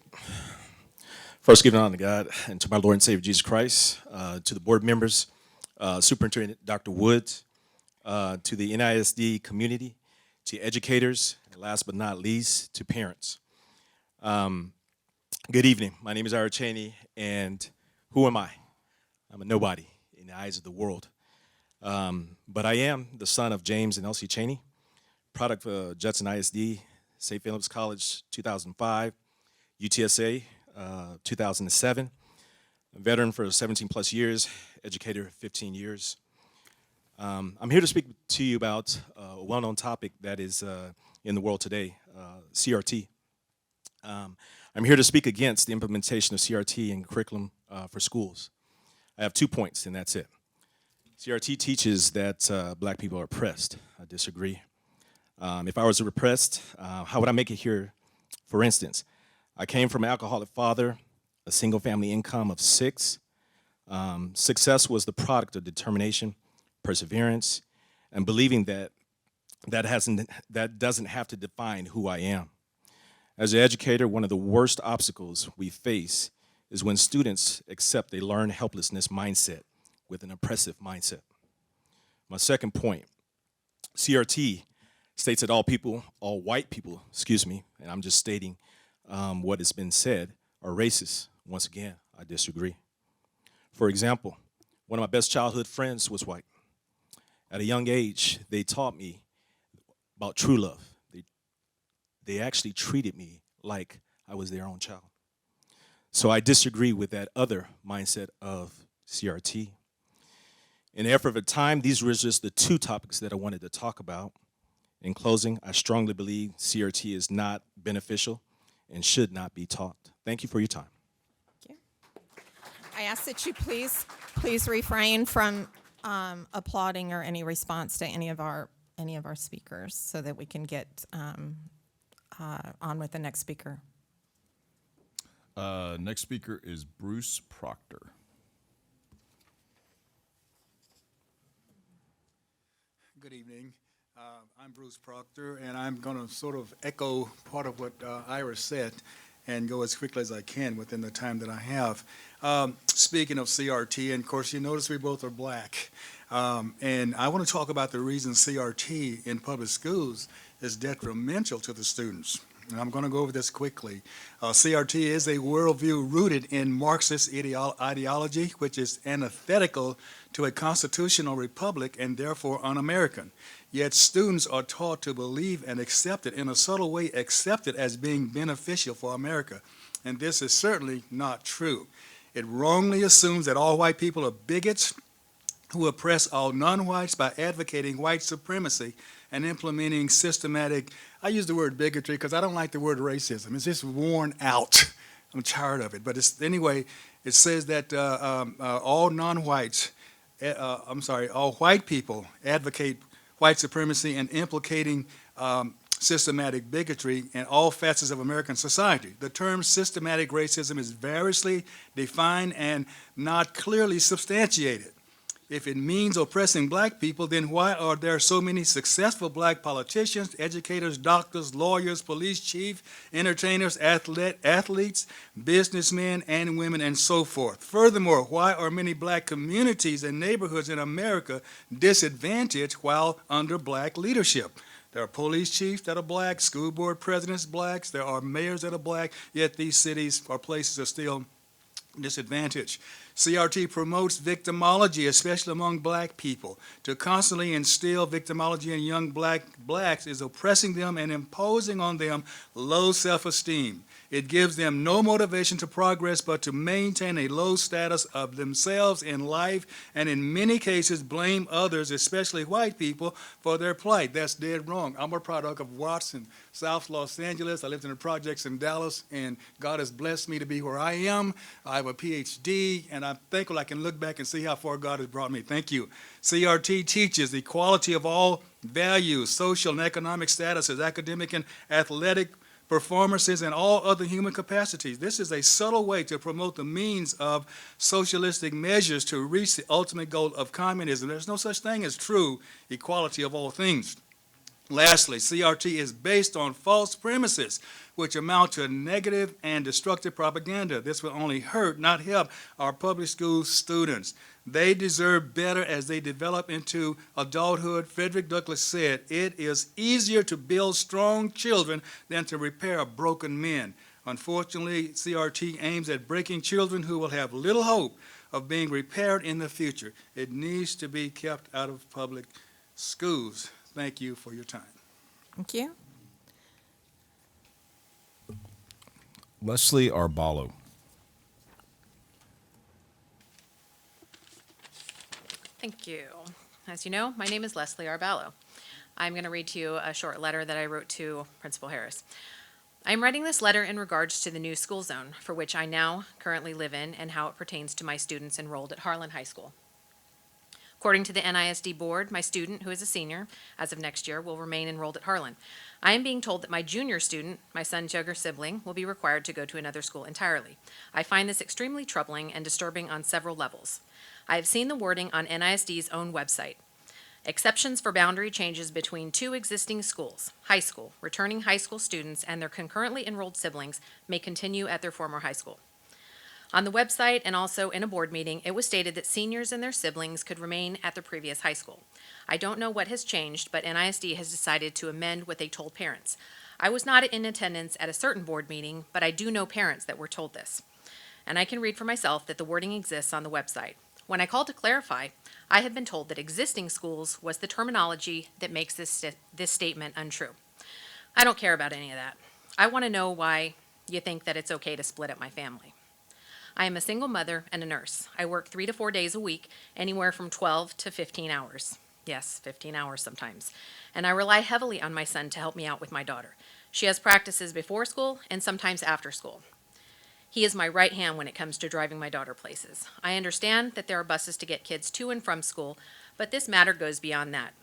First, giving honor to God and to my Lord and Savior Jesus Christ, to the board members, Superintendent Dr. Woods, to the NISD community, to educators, and last but not least, to parents. Good evening. My name is Ira Cheney, and who am I? I'm a nobody in the eyes of the world. But I am the son of James and Elsie Cheney, product of Judson ISD, St. Philip's College, 2005, UTSA, 2007, a veteran for 17 plus years, educator 15 years. I'm here to speak to you about a well-known topic that is in the world today, CRT. I'm here to speak against the implementation of CRT in curriculum for schools. I have 2 points, and that's it. CRT teaches that black people are oppressed. I disagree. If I was repressed, how would I make it here? For instance, I came from an alcoholic father, a single family income of 6. Success was the product of determination, perseverance, and believing that doesn't have to define who I am. As an educator, one of the worst obstacles we face is when students accept a learned helplessness mindset with an oppressive mindset. My second point, CRT states that all white people, and I'm just stating what has been said, are racist. Once again, I disagree. For example, one of my best childhood friends was white. At a young age, they taught me about true love. They actually treated me like I was their own child. So I disagree with that other mindset of CRT. In the effort of time, these were just the 2 topics that I wanted to talk about. In closing, I strongly believe CRT is not beneficial and should not be taught. Thank you for your time. I ask that you please refrain from applauding or any response to any of our speakers, so that we can get on with the next speaker. Next speaker is Bruce Proctor. Good evening. I'm Bruce Proctor, and I'm going to sort of echo part of what Ira said and go as quickly as I can within the time that I have. Speaking of CRT, and of course you notice we both are black, and I want to talk about the reason CRT in public schools is detrimental to the students. And I'm going to go over this quickly. CRT is a worldview rooted in Marxist ideology, which is antithetical to a constitutional republic and therefore un-American. Yet students are taught to believe and accept it, in a subtle way, accept it as being beneficial for America. And this is certainly not true. It wrongly assumes that all white people are bigots who oppress all non-whites by advocating white supremacy and implementing systematic, I use the word bigotry because I don't like the word racism. It's just worn out. I'm tired of it. But anyway, it says that all non-whites, all white people advocate white supremacy and implicating systematic bigotry in all facets of American society. The term systematic racism is variously defined and not clearly substantiated. If it means oppressing black people, then why are there so many successful black politicians, educators, doctors, lawyers, police chiefs, entertainers, athletes, businessmen and women, and so forth? Furthermore, why are many black communities and neighborhoods in America disadvantaged while under black leadership? There are police chiefs that are black, school board presidents blacks, there are mayors that are black, yet these cities or places are still disadvantaged. CRT promotes victimology, especially among black people. To constantly instill victimology in young blacks is oppressing them and imposing on them low self-esteem. It gives them no motivation to progress but to maintain a low status of themselves in life, and in many cases blame others, especially white people, for their plight. That's dead wrong. I'm a product of Watson, South Los Angeles. I lived in the projects in Dallas, and God has blessed me to be where I am. I have a PhD, and I'm thankful I can look back and see how far God has brought me. Thank you. CRT teaches the equality of all values, social and economic statuses, academic and athletic performances, and all other human capacities. This is a subtle way to promote the means of socialistic measures to reach the ultimate goal of communism. There's no such thing as true equality of all things. Lastly, CRT is based on false premises, which amount to negative and destructive propaganda. This will only hurt, not help, our public school students. They deserve better as they develop into adulthood. Frederick Douglass said, "It is easier to build strong children than to repair broken men." Unfortunately, CRT aims at breaking children who will have little hope of being repaired in the future. It needs to be kept out of public schools. Thank you for your time. Thank you. Leslie Arballo. Thank you. As you know, my name is Leslie Arballo. I'm going to read to you a short letter that I wrote to Principal Harris. I'm writing this letter in regards to the new school zone for which I now currently live in and how it pertains to my students enrolled at Harlan High School. According to the NISD board, my student, who is a senior as of next year, will remain enrolled at Harlan. I am being told that my junior student, my son's younger sibling, will be required to go to another school entirely. I find this extremely troubling and disturbing on several levels. I have seen the wording on NISD's own website. Exceptions for boundary changes between two existing schools, high school, returning high school students, and their concurrently enrolled siblings may continue at their former high school. On the website and also in a board meeting, it was stated that seniors and their siblings could remain at their previous high school. I don't know what has changed, but NISD has decided to amend what they told parents. I was not in attendance at a certain board meeting, but I do know parents that were told this. And I can read for myself that the wording exists on the website. When I called to clarify, I had been told that existing schools was the terminology that makes this statement untrue. I don't care about any of that. I want to know why you think that it's okay to split up my family. I am a single mother and a nurse. I work 3 to 4 days a week, anywhere from 12 to 15 hours. Yes, 15 hours sometimes. And I rely heavily on my son to help me out with my daughter. She has practices before school and sometimes after school. He is my right hand when it comes to driving my daughter places. I understand that there are buses to get kids to and from school, but this matter goes beyond that.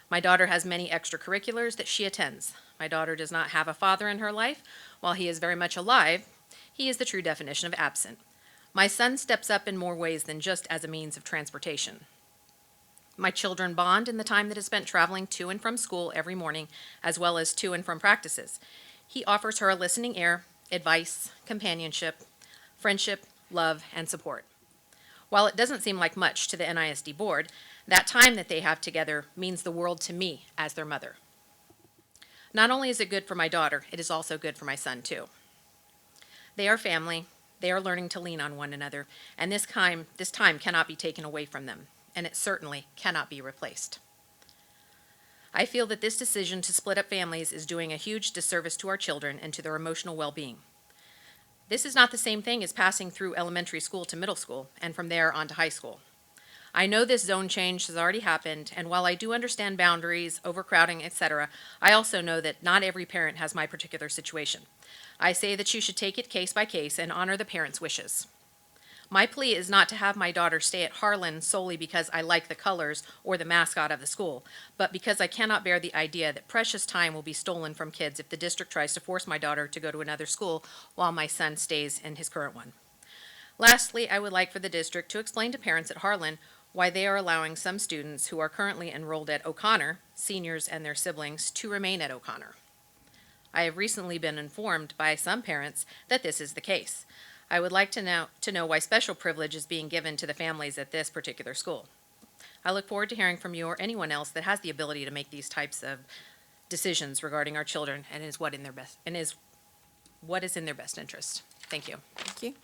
My daughter has many extracurriculars that she attends. My daughter does not have a father in her life. While he is very much alive, he is the true definition of absent. My son steps up in more ways than just as a means of transportation. My children bond in the time that is spent traveling to and from school every morning, as well as to and from practices. He offers her a listening ear, advice, companionship, friendship, love, and support. While it doesn't seem like much to the NISD board, that time that they have together means the world to me as their mother. Not only is it good for my daughter, it is also good for my son too. They are family, they are learning to lean on one another, and this time cannot be taken away from them, and it certainly cannot be replaced. I feel that this decision to split up families is doing a huge disservice to our children and to their emotional well-being. This is not the same thing as passing through elementary school to middle school, and from there on to high school. I know this zone change has already happened, and while I do understand boundaries, overcrowding, etc., I also know that not every parent has my particular situation. I say that you should take it case by case and honor the parents' wishes. My plea is not to have my daughter stay at Harlan solely because I like the colors or the mascot of the school, but because I cannot bear the idea that precious time will be stolen from kids if the district tries to force my daughter to go to another school while my son stays in his current one. Lastly, I would like for the district to explain to parents at Harlan why they are allowing some students who are currently enrolled at O'Connor, seniors and their siblings, to remain at O'Connor. I have recently been informed by some parents that this is the case. I would like to know why special privilege is being given to the families at this particular school. I look forward to hearing from you or anyone else that has the ability to make these types of decisions regarding our children and is what is in their best interest. Thank you. Thank you.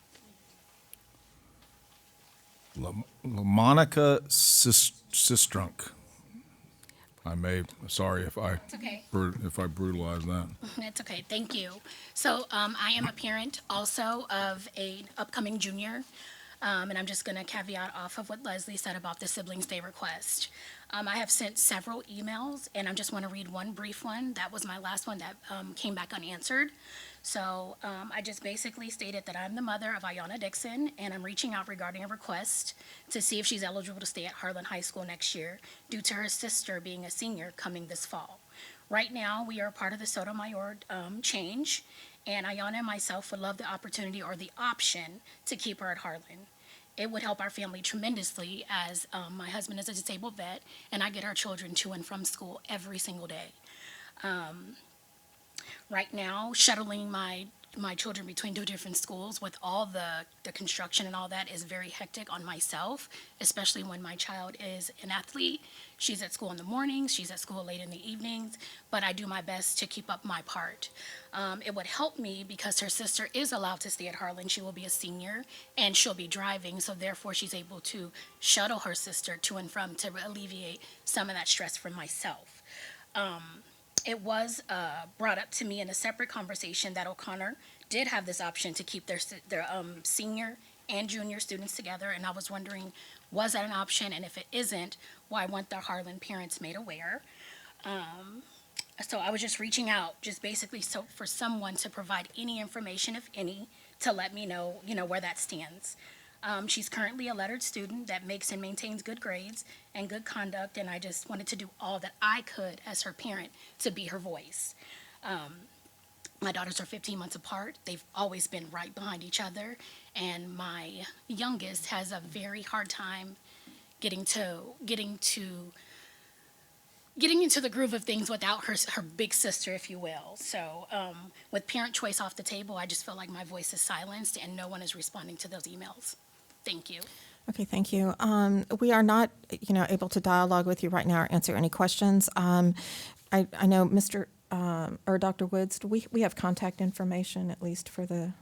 Monica Sistrunk. Sorry if I okay. if I brutalized that. It's okay. Thank you. So I am a parent also of an upcoming junior, and I'm just going to caveat off of what Leslie said about the Siblings Day request. I have sent several emails, and I just want to read one brief one. That was my last one that came back unanswered. So I just basically stated that I'm the mother of Ayanna Dixon, and I'm reaching out regarding a request to see if she's eligible to stay at Harlan High School next year due to her sister being a senior coming this fall. Right now, we are part of the Sotomayor change, and Ayanna and myself would love the opportunity or the option to keep her at Harlan. It would help our family tremendously as my husband is a disabled vet, and I get our children to and from school every single day. Right now, shuttling my children between two different schools with all the construction and all that is very hectic on myself, especially when my child is an athlete. She's at school in the mornings, she's at school late in the evenings, but I do my best to keep up my part. It would help me because her sister is allowed to stay at Harlan. She will be a senior and she'll be driving, so therefore she's able to shuttle her sister to and from to alleviate some of that stress from myself. It was brought up to me in a separate conversation that O'Connor did have this option to keep their senior and junior students together, and I was wondering, was that an option? And if it isn't, why weren't the Harlan parents made aware? So I was just reaching out, just basically for someone to provide any information, if any, to let me know, where that stands. She's currently a lettered student that makes and maintains good grades and good conduct, and I just wanted to do all that I could as her parent to be her voice. My daughters are 15 months apart. They've always been right behind each other, and my youngest has a very hard time getting into the groove of things without her big sister, if you will. So with parent choice off the table, I just feel like my voice is silenced and no one is responding to those emails. Thank you. Okay, thank you. We are not, able to dialogue with you right now or answer any questions. I know Mr. Or Dr. Woods, do we have contact information at least for the?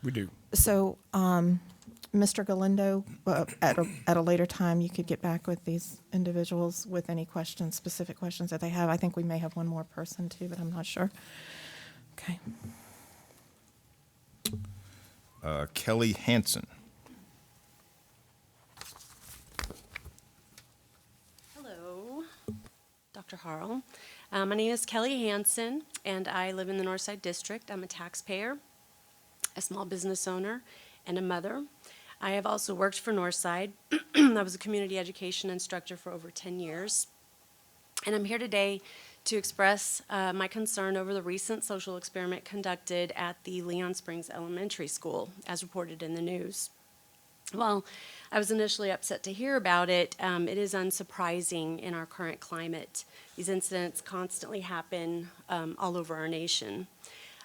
We do. So, Mr. Galindo, at a later time, you could get back with these individuals with any questions, specific questions that they have. I think we may have one more person too, but I'm not sure. Okay. Kelly Hansen. Hello, Dr. Harrell. My name is Kelly Hansen, and I live in the Northside District. I'm a taxpayer, a small business owner, and a mother. I have also worked for Northside. I was a community education instructor for over 10 years. And I'm here today to express my concern over the recent social experiment conducted at the Leon Springs Elementary School, as reported in the news. While I was initially upset to hear about it, it is unsurprising in our current climate. These incidents constantly happen all over our nation.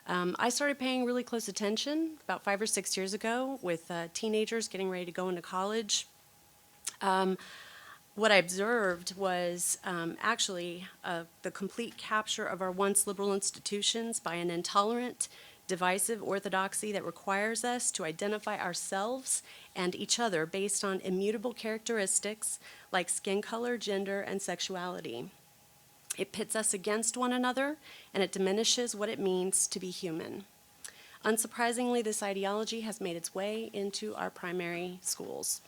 I started paying really close attention about 5 or 6 years ago with teenagers getting ready to go into college. What I observed was actually the complete capture of our once liberal institutions by an intolerant, divisive orthodoxy that requires us to identify ourselves and each other based on immutable characteristics like skin color, gender, and sexuality. It pits us against one another, and it diminishes what it means to be human. Unsurprisingly, this ideology has made its way into our primary schools.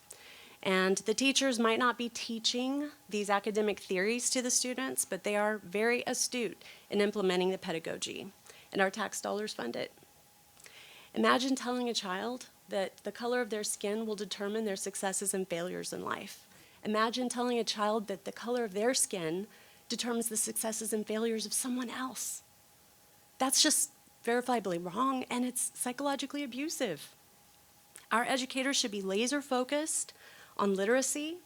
And the teachers might not be teaching these academic theories to the students, but they are very astute in implementing the pedagogy, and our tax dollars fund it. Imagine telling a child that the color of their skin will determine their successes and failures in life. Imagine telling a child that the color of their skin determines the successes and failures of someone else. That's just verifiably wrong, and it's psychologically abusive. Our educators should be laser focused on literacy,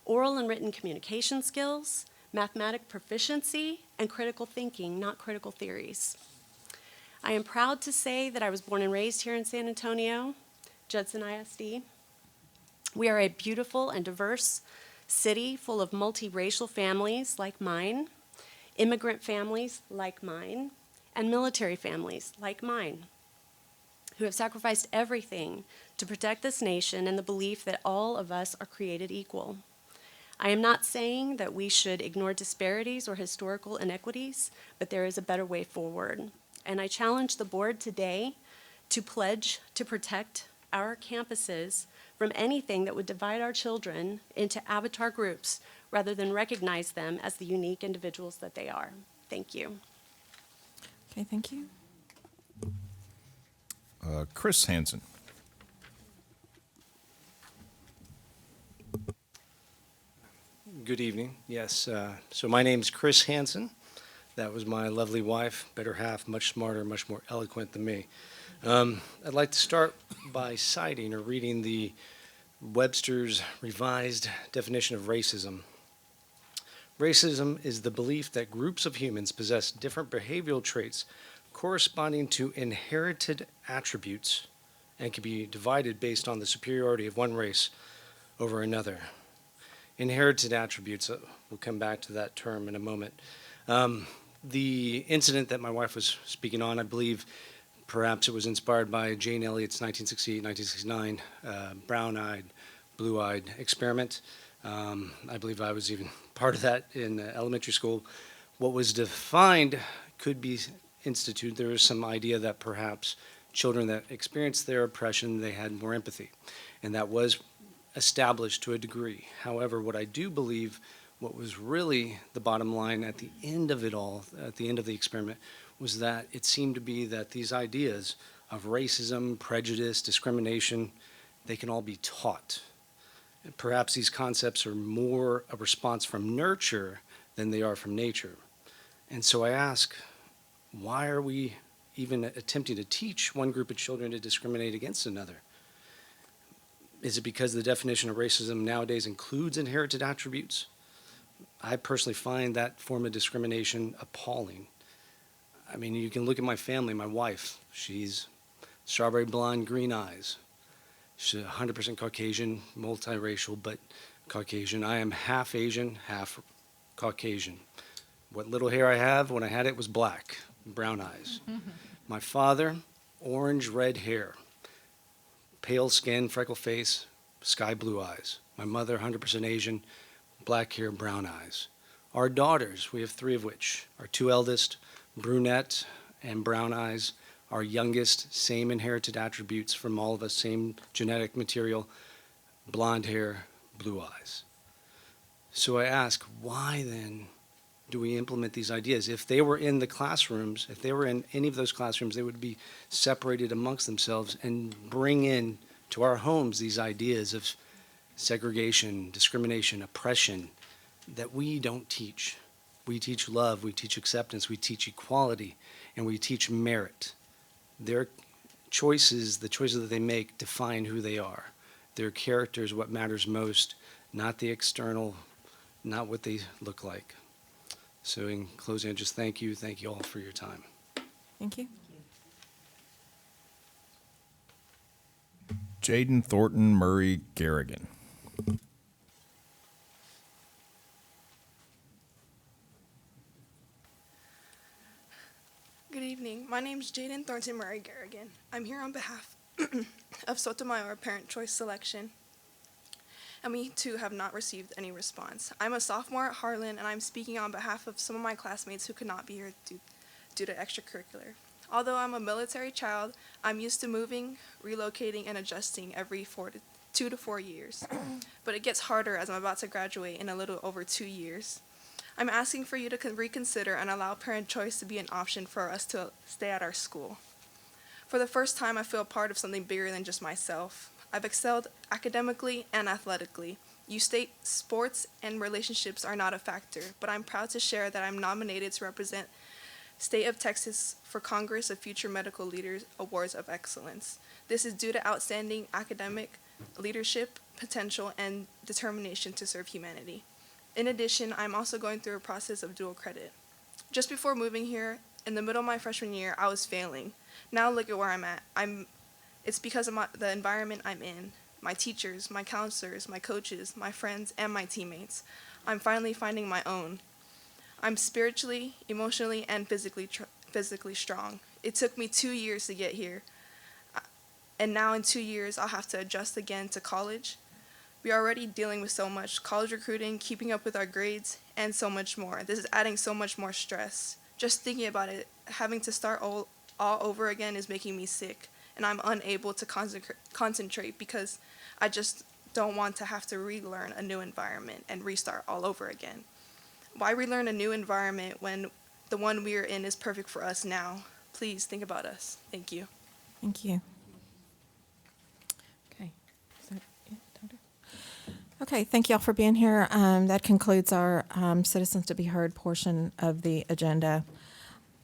oral and written communication skills, mathematic proficiency, and critical thinking, not critical theories. I am proud to say that I was born and raised here in San Antonio, Judson ISD. We are a beautiful and diverse city full of multiracial families like mine, immigrant families like mine, and military families like mine, who have sacrificed everything to protect this nation in the belief that all of us are created equal. I am not saying that we should ignore disparities or historical inequities, but there is a better way forward. And I challenge the board today to pledge to protect our campuses from anything that would divide our children into avatar groups rather than recognize them as the unique individuals that they are. Thank you. Okay, thank you. Chris Hansen. Good evening. Yes, so my name is Chris Hansen. That was my lovely wife, better half, much smarter, much more eloquent than me. I'd like to start by citing or reading the Webster's Revised Definition of Racism. Racism is the belief that groups of humans possess different behavioral traits corresponding to inherited attributes and can be divided based on the superiority of one race over another. Inherited attributes, we'll come back to that term in a moment. The incident that my wife was speaking on, I believe perhaps it was inspired by Jane Elliott's 1968-1969 brown-eyed, blue-eyed experiment. I believe I was even part of that in elementary school. What was defined could be instituted. There was some idea that perhaps children that experienced their oppression, they had more empathy, and that was established to a degree. However, what I do believe, what was really the bottom line at the end of it all, at the end of the experiment, was that it seemed to be that these ideas of racism, prejudice, discrimination, they can all be taught. And perhaps these concepts are more a response from nurture than they are from nature. And so I ask, why are we even attempting to teach one group of children to discriminate against another? Is it because the definition of racism nowadays includes inherited attributes? I personally find that form of discrimination appalling. I mean, you can look at my family, my wife. She's strawberry blonde, green eyes. She's 100% Caucasian, multiracial, but Caucasian. I am half Asian, half Caucasian. What little hair I have, when I had it, was black, brown eyes. My father, orange, red hair. Pale skin, freckle face, sky blue eyes. My mother, 100% Asian, black hair, brown eyes. Our daughters, we have 3 of which. Our 2 eldest, brunette and brown eyes. Our youngest, same inherited attributes from all of us, same genetic material, blonde hair, blue eyes. So I ask, why then do we implement these ideas? If they were in the classrooms, if they were in any of those classrooms, they would be separated amongst themselves and bring in to our homes these ideas of segregation, discrimination, oppression that we don't teach. We teach love, we teach acceptance, we teach equality, and we teach merit. Their choices, the choices that they make, define who they are. Their character is what matters most, not the external, not what they look like. So in closing, I just thank you all for your time. Thank you. Jaden Thornton Murray Garrigan. Good evening. My name is Jaden Thornton Murray Garrigan. I'm here on behalf of Sotomayor Parent Choice Selection, and we too have not received any response. I'm a sophomore at Harlan, and I'm speaking on behalf of some of my classmates who could not be here due to extracurricular. Although I'm a military child, I'm used to moving, relocating, and adjusting every 2 to 4 years. But it gets harder as I'm about to graduate in a little over 2 years. I'm asking for you to reconsider and allow parent choice to be an option for us to stay at our school. For the first time, I feel part of something bigger than just myself. I've excelled academically and athletically. You state sports and relationships are not a factor, but I'm proud to share that I'm nominated to represent State of Texas for Congress of Future Medical Leaders Awards of Excellence. This is due to outstanding academic leadership, potential, and determination to serve humanity. In addition, I'm also going through a process of dual credit. Just before moving here, in the middle of my freshman year, I was failing. Now look at where I'm at. It's because of the environment I'm in, my teachers, my counselors, my coaches, my friends, and my teammates. I'm finally finding my own. I'm spiritually, emotionally, and physically strong. It took me 2 years to get here. And now in 2 years, I'll have to adjust again to college. We're already dealing with so much: college recruiting, keeping up with our grades, and so much more. This is adding so much more stress. Just thinking about it, having to start all over again is making me sick, and I'm unable to concentrate because I just don't want to have to relearn a new environment and restart all over again. Why relearn a new environment when the one we're in is perfect for us now? Please think about us. Thank you. Thank you. Okay. Is that it, Dr.? Okay, thank you all for being here. That concludes our Citizens to be Heard portion of the agenda.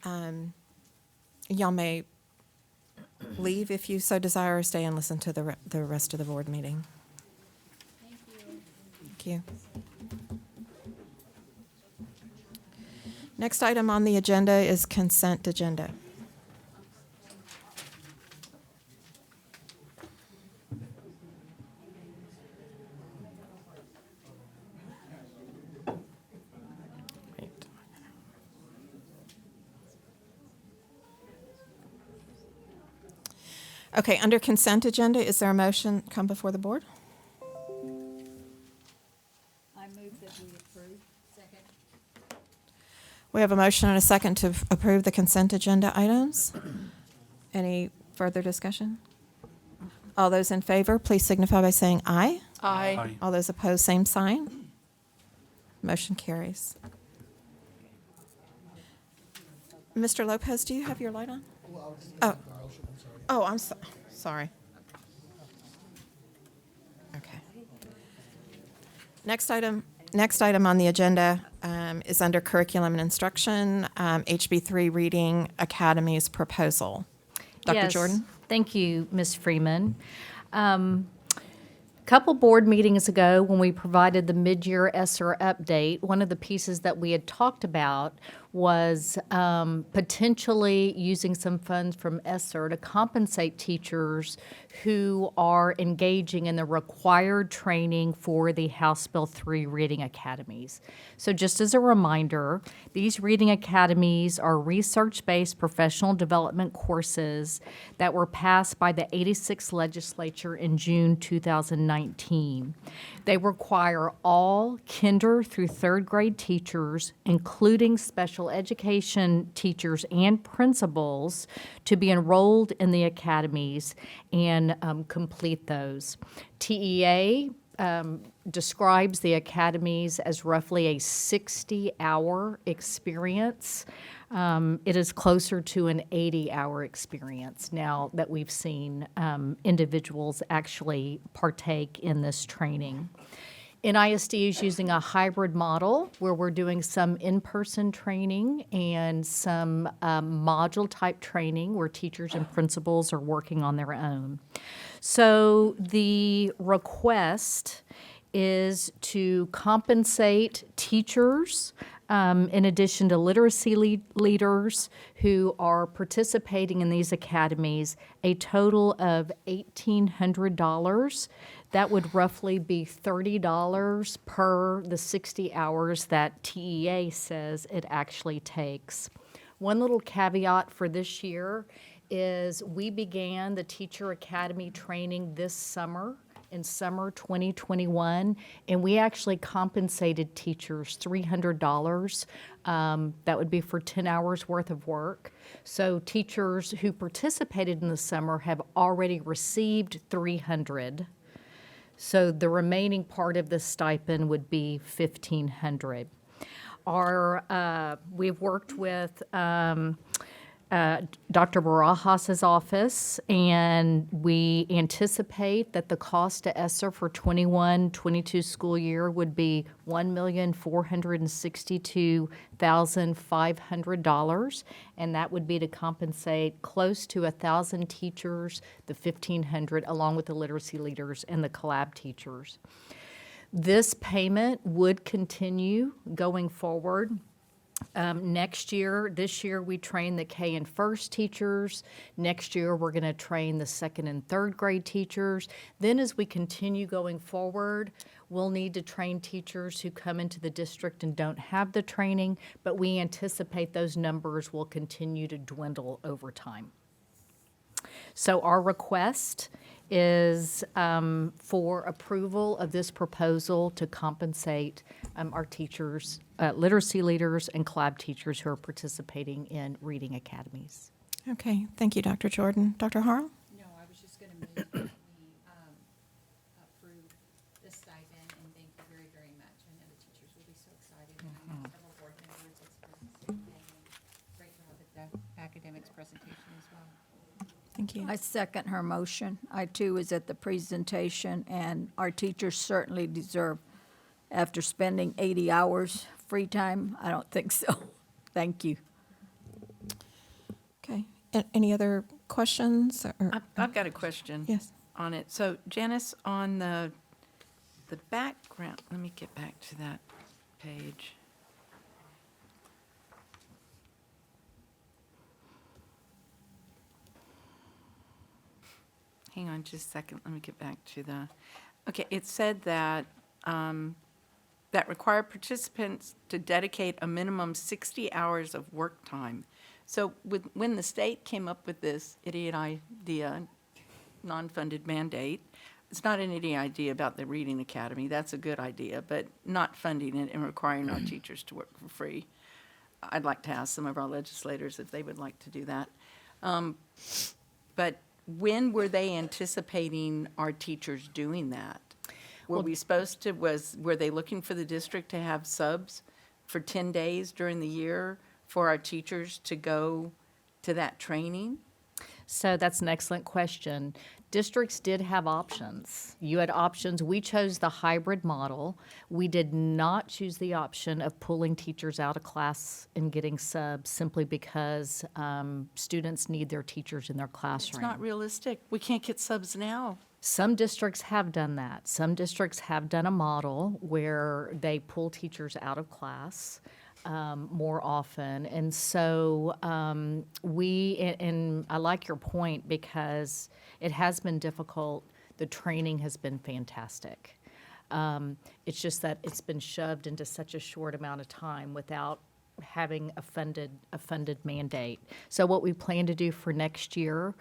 Y'all may leave if you so desire, or stay and listen to the rest of the board meeting. Thank you. Thank you. Next item on the agenda is consent agenda. Okay, under consent agenda, is there a motion come before the board? I move that we approve. Second. We have a motion and a second to approve the consent agenda items. Any further discussion? All those in favor, please signify by saying aye. Aye. All those opposed, same sign. Motion carries. Mr. Lopez, do you have your light on? Oh, I'm sorry. Okay. Next item on the agenda is under curriculum and instruction, HB3 Reading Academy's proposal. Dr. Yes. Jordan? Thank you, Ms. Freeman. Couple board meetings ago, when we provided the mid-year ESSER update, one of the pieces that we had talked about was potentially using some funds from ESSER to compensate teachers who are engaging in the required training for the House Bill 3 reading academies. So just as a reminder, these reading academies are research-based professional development courses that were passed by the 86th legislature in June 2019. They require all kinder through third grade teachers, including special education teachers and principals, to be enrolled in the academies and complete those. TEA describes the academies as roughly a 60-hour experience. It is closer to an 80-hour experience now that we've seen individuals actually partake in this training. NISD is using a hybrid model where we're doing some in-person training and some module-type training where teachers and principals are working on their own. So the request is to compensate teachers in addition to literacy leaders who are participating in these academies, a total of $1,800. That would roughly be $30 per the 60 hours that TEA says it actually takes. One little caveat for this year is we began the Teacher Academy training this summer, in summer 2021, and we actually compensated teachers $300. That would be for 10 hours worth of work. So teachers who participated in the summer have already received $300. So the remaining part of the stipend would be $1,500. We've worked with Dr. Barajas's office, and we anticipate that the cost to ESSER for 21-22 school year would be $1,462,500, and that would be to compensate close to 1,000 teachers, the $1,500, along with the literacy leaders and the collab teachers. This payment would continue going forward. Next year, this year we train the K and first teachers. Next year we're going to train the second and third grade teachers. Then as we continue going forward, we'll need to train teachers who come into the district and don't have the training, but we anticipate those numbers will continue to dwindle over time. So our request is for approval of this proposal to compensate our teachers, literacy leaders, and collab teachers who are participating in reading academies. Okay, thank you, Dr. Jordan. Dr. Harrell? No, I was just going to move that we approve the stipend, and thank you very, very much. I know the teachers will be so excited. I know several board members expressed the same thing. Great job at the academics presentation as well. Thank you. I second her motion. I too was at the presentation, and our teachers certainly deserve, after spending 80 hours free time, I don't think so. Thank you. Okay. Any other questions? I've got a question. Yes. On it. So Janice, on the background, let me get back to that page. hang on just a second, let me get back to okay, it said that, that require participants to dedicate a minimum 60 hours of work time. So when the state came up with this idiot idea, non-funded mandate, it's not an idiot idea about the Reading Academy, that's a good idea, but not funding it and requiring our teachers to work for free. I'd like to ask some of our legislators if they would like to do that. But when were they anticipating our teachers doing that? Were were they looking for the district to have subs for 10 days during the year for our teachers to go to that training? So that's an excellent question. Districts did have options. You had options. We chose the hybrid model. We did not choose the option of pulling teachers out of class and getting subs simply because students need their teachers in their classroom. It's not realistic. We can't get subs now. Some districts have done that. Some districts have done a model where they pull teachers out of class more often. And so and I like your point because it has been difficult. The training has been fantastic. It's just that it's been shoved into such a short amount of time without having a funded mandate. So what we plan to do for next year,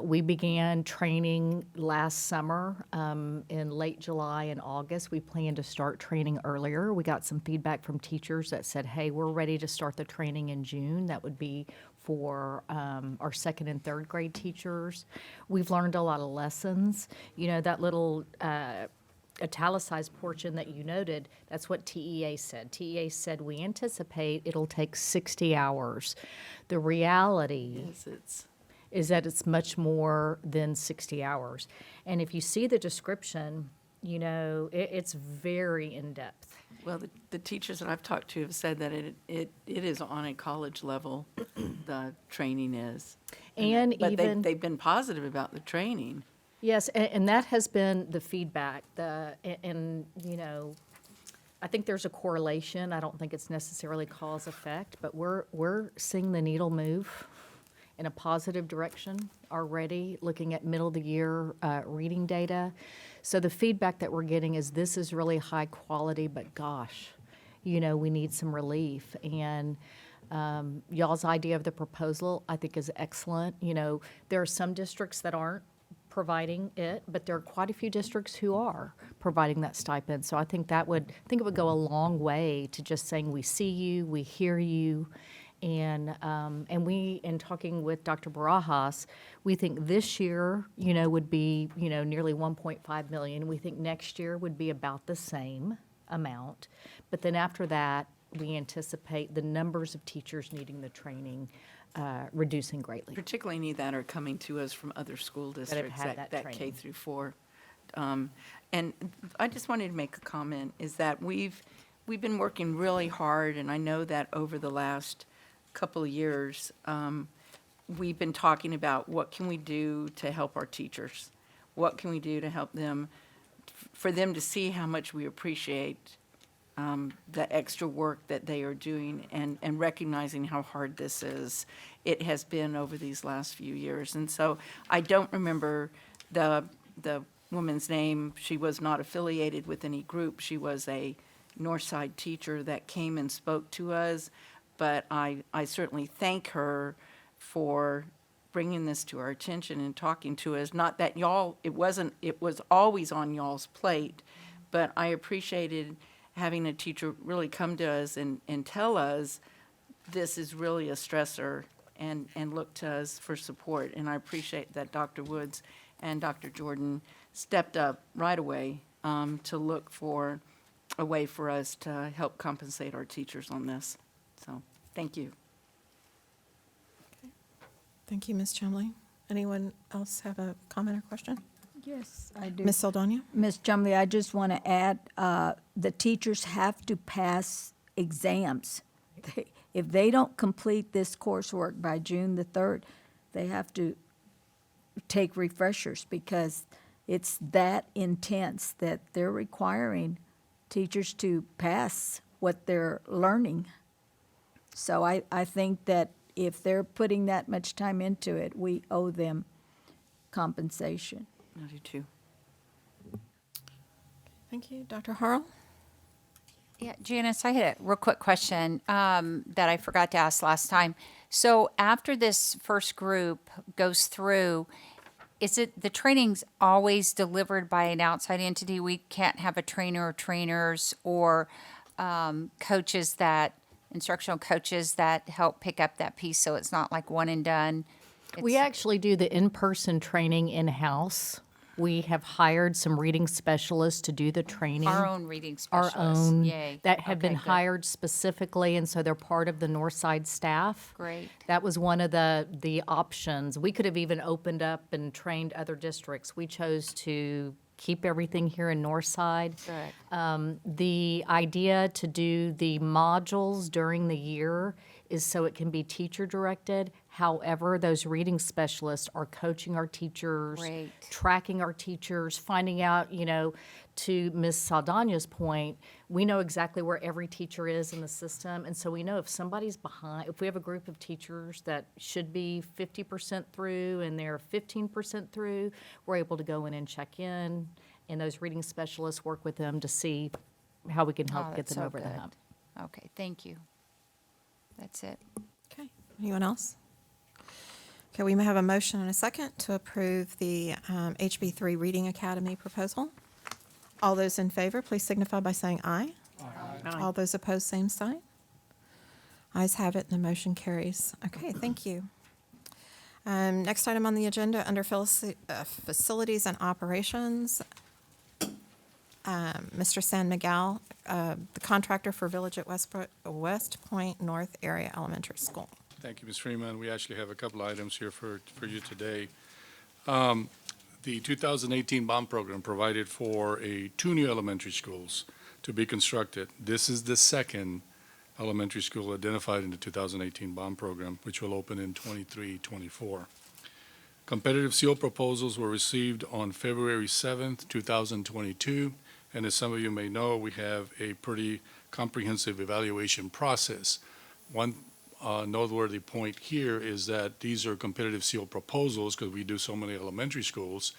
we began training last summer in late July and August. We plan to start training earlier. We got some feedback from teachers that said, hey, we're ready to start the training in June. That would be for our second and third grade teachers. We've learned a lot of lessons. You know, that little italicized portion that you noted, that's what TEA said. TEA said we anticipate it'll take 60 hours. The reality is that it's much more than 60 hours. And if you see the description, you know, it's very in-depth. Well, the teachers that I've talked to have said that it is on a college level, the training is. But they've been positive about the training. Yes, and that has been the feedback. And you know, I think there's a correlation. I don't think it's necessarily cause effect, but we're seeing the needle move in a positive direction already. Looking at middle of the year reading data, so the feedback that we're getting is this is really high quality, but gosh, you know, we need some relief. And y'all's idea of the proposal, I think, is excellent. You know, there are some districts that aren't providing it, but there are quite a few districts who are providing that stipend. So I think it would go a long way to just saying we see you, we hear you, and we, in talking with Dr. Barajas, we think this year, you know, would be, you know, nearly 1.5 million. We think next year would be about the same amount, but then after that, we anticipate the numbers of teachers needing the training reducing greatly. Particularly need that are coming to us from other school districts that K through 4. And I just wanted to make a comment, is that we've been working really hard, and I know that over the last couple of years, we've been talking about what can we do to help our teachers? What can we do to help them, for them to see how much we appreciate the extra work that they are doing and recognizing how hard this is. It has been over these last few years. And so I don't remember the woman's name. She was not affiliated with any group. She was a Northside teacher that came and spoke to us. But I certainly thank her for bringing this to our attention and talking to us. Not that it was always on y'all's plate, but I appreciated having a teacher really come to us and tell us this is really a stressor and look to us for support. And I appreciate that Dr. Woods and Dr. Jordan stepped up right away to look for a way for us to help compensate our teachers on this. So, thank you. Thank you, Ms. Chumley. Anyone else have a comment or question? Yes, I do. Ms. Saldana? Ms. Chumley, I just want to add, the teachers have to pass exams. If they don't complete this coursework by June the 3rd, they have to take refreshers because it's that intense that they're requiring teachers to pass what they're learning. So I think that if they're putting that much time into it, we owe them compensation. I do too. Thank you. Dr. Harrell? Yeah, Janice, I had a real quick question that I forgot to ask last time. So after this first group goes through, is it the training's always delivered by an outside entity? We can't have a trainer or trainers or coaches instructional coaches that help pick up that piece, so it's not like one and done. We actually do the in-person training in-house. We have hired some reading specialists to do the training. Our own reading Our specialists. own, Yay. that have been Okay, good. hired specifically, and so they're part of the Northside staff. Great. That was one of the options. We could have even opened up and trained other districts. We chose to keep everything here in Northside. Good. The idea to do the modules during the year is so it can be teacher-directed. However, those reading specialists are coaching our teachers, Great. tracking our teachers, finding out, to Ms. Saldana's point, we know exactly where every teacher is in the system. And so we know if somebody's behind, if we have a group of teachers that should be 50% through and they're 15% through, we're able to go in and check in. And those reading specialists work with them to see how we can help Oh, get that's them so over the good. hump. Okay, thank you. That's it. Okay. Anyone else? Okay, we may have a motion and a second to approve the HB3 Reading Academy proposal. All those in favor, please signify by saying aye. Aye. All those opposed, same sign. Ayes have it, and the motion carries. Okay, thank you. Next item on the agenda, under Facilities and Operations, Mr. San Miguel, the contractor for Village at West Point North Area Elementary School. Thank you, Ms. Freeman. We actually have a couple items here for you today. The 2018 bond program provided for two new elementary schools to be constructed. This is the second elementary school identified in the 2018 bond program, which will open in 23-24. Competitive seal proposals were received on February 7th, 2022, and as some of you may know, we have a pretty comprehensive evaluation process. One noteworthy point here is that these are competitive seal proposals because we do so many elementary schools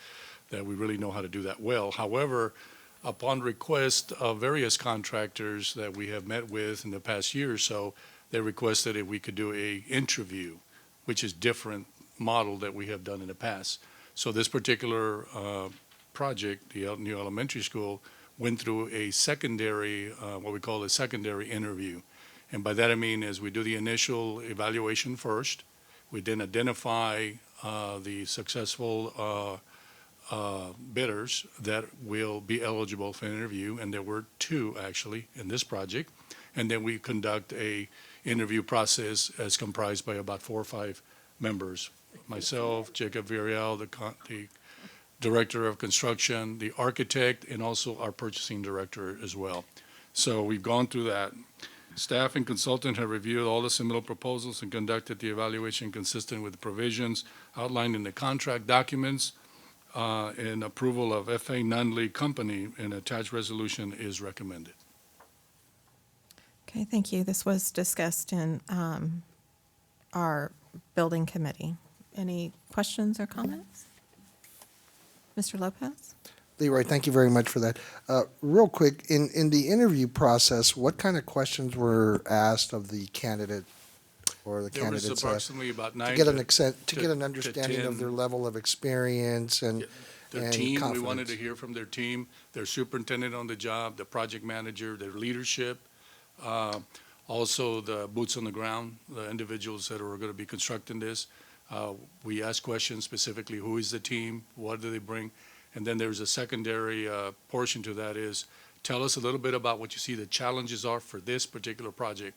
that we really know how to do that well. However, upon request of various contractors that we have met with in the past year or so, they requested if we could do a interview, which is different model that we have done in the past. So this particular project, the new elementary school, went through a secondary, what we call a secondary interview. And by that I mean is we do the initial evaluation first. We then identify the successful bidders that will be eligible for an interview, and there were two actually in this project. And then we conduct a interview process as comprised by about 4 or 5 members. Myself, Jacob Villarreal, the Director of Construction, the architect, and also our purchasing director as well. So we've gone through that. Staff and consultant have reviewed all the submittal proposals and conducted the evaluation consistent with the provisions outlined in the contract documents. And approval of F.A. Nunley Company, an attached resolution is recommended. Okay, thank you. This was discussed in our building committee. Any questions or comments? Mr. Lopez? Leroy, thank you very much for that. Real quick, in the interview process, what kind of questions were asked of the candidate or the There candidates? was approximately about 9 to get an to get an understanding of 10. their level of experience and Their team, we confidence. wanted to hear from their team, their superintendent on the job, the project manager, their leadership, also the boots on the ground, the individuals that are going to be constructing this. We asked questions specifically, who is the team, what do they bring? And then there's a secondary portion to that is, tell us a little bit about what you see the challenges are for this particular project,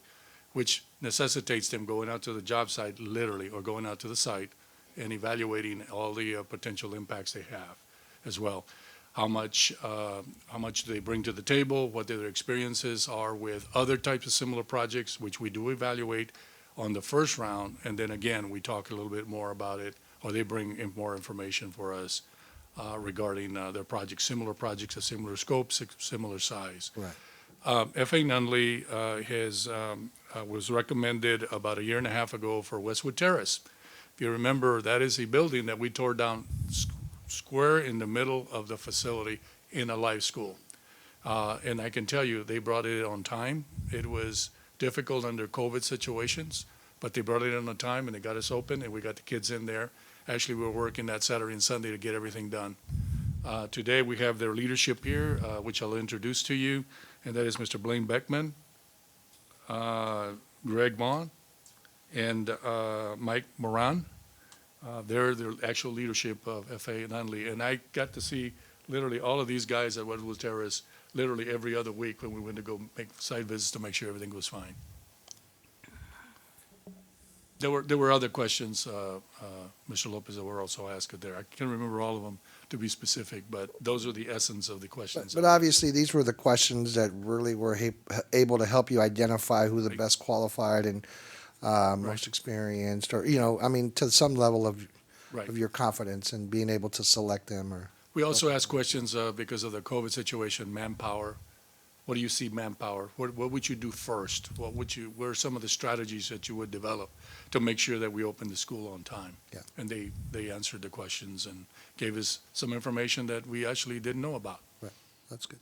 which necessitates them going out to the job site literally, or going out to the site and evaluating all the potential impacts they have as well. How much do they bring to the table, what their experiences are with other types of similar projects, which we do evaluate on the first round, and then again, we talk a little bit more about it, or they bring in more information for us regarding their projects, similar projects, a similar scope, similar size. Right. F.A. Nunley was recommended about a year and a half ago for Westwood Terrace. If you remember, that is a building that we tore down square in the middle of the facility in a live school. And I can tell you, they brought it on time. It was difficult under COVID situations, but they brought it in on time and they got us open and we got the kids in there. Actually, we were working that Saturday and Sunday to get everything done. Today, we have their leadership here, which I'll introduce to you, and that is Mr. Blaine Beckman, Greg Vaughn, and Mike Moran. They're the actual leadership of FA Nunley. And I got to see literally all of these guys at Redwood Terrace literally every other week when we went to go make site visits to make sure everything was fine. There were other questions, Mr. Lopez, that were also asked there. I can't remember all of them to be specific, but those are the essence of the questions. But obviously, these were the questions that really were able to help you identify who the best qualified and most experienced, or, I mean, to some level of your confidence in being able to select them. Or We also asked questions because of the COVID situation, manpower. What do you see manpower? What would you do first? What are some of the strategies that you would develop to make sure that we open the school on time? Yeah. And they answered the questions and gave us some information that we actually didn't know about. Right, that's good.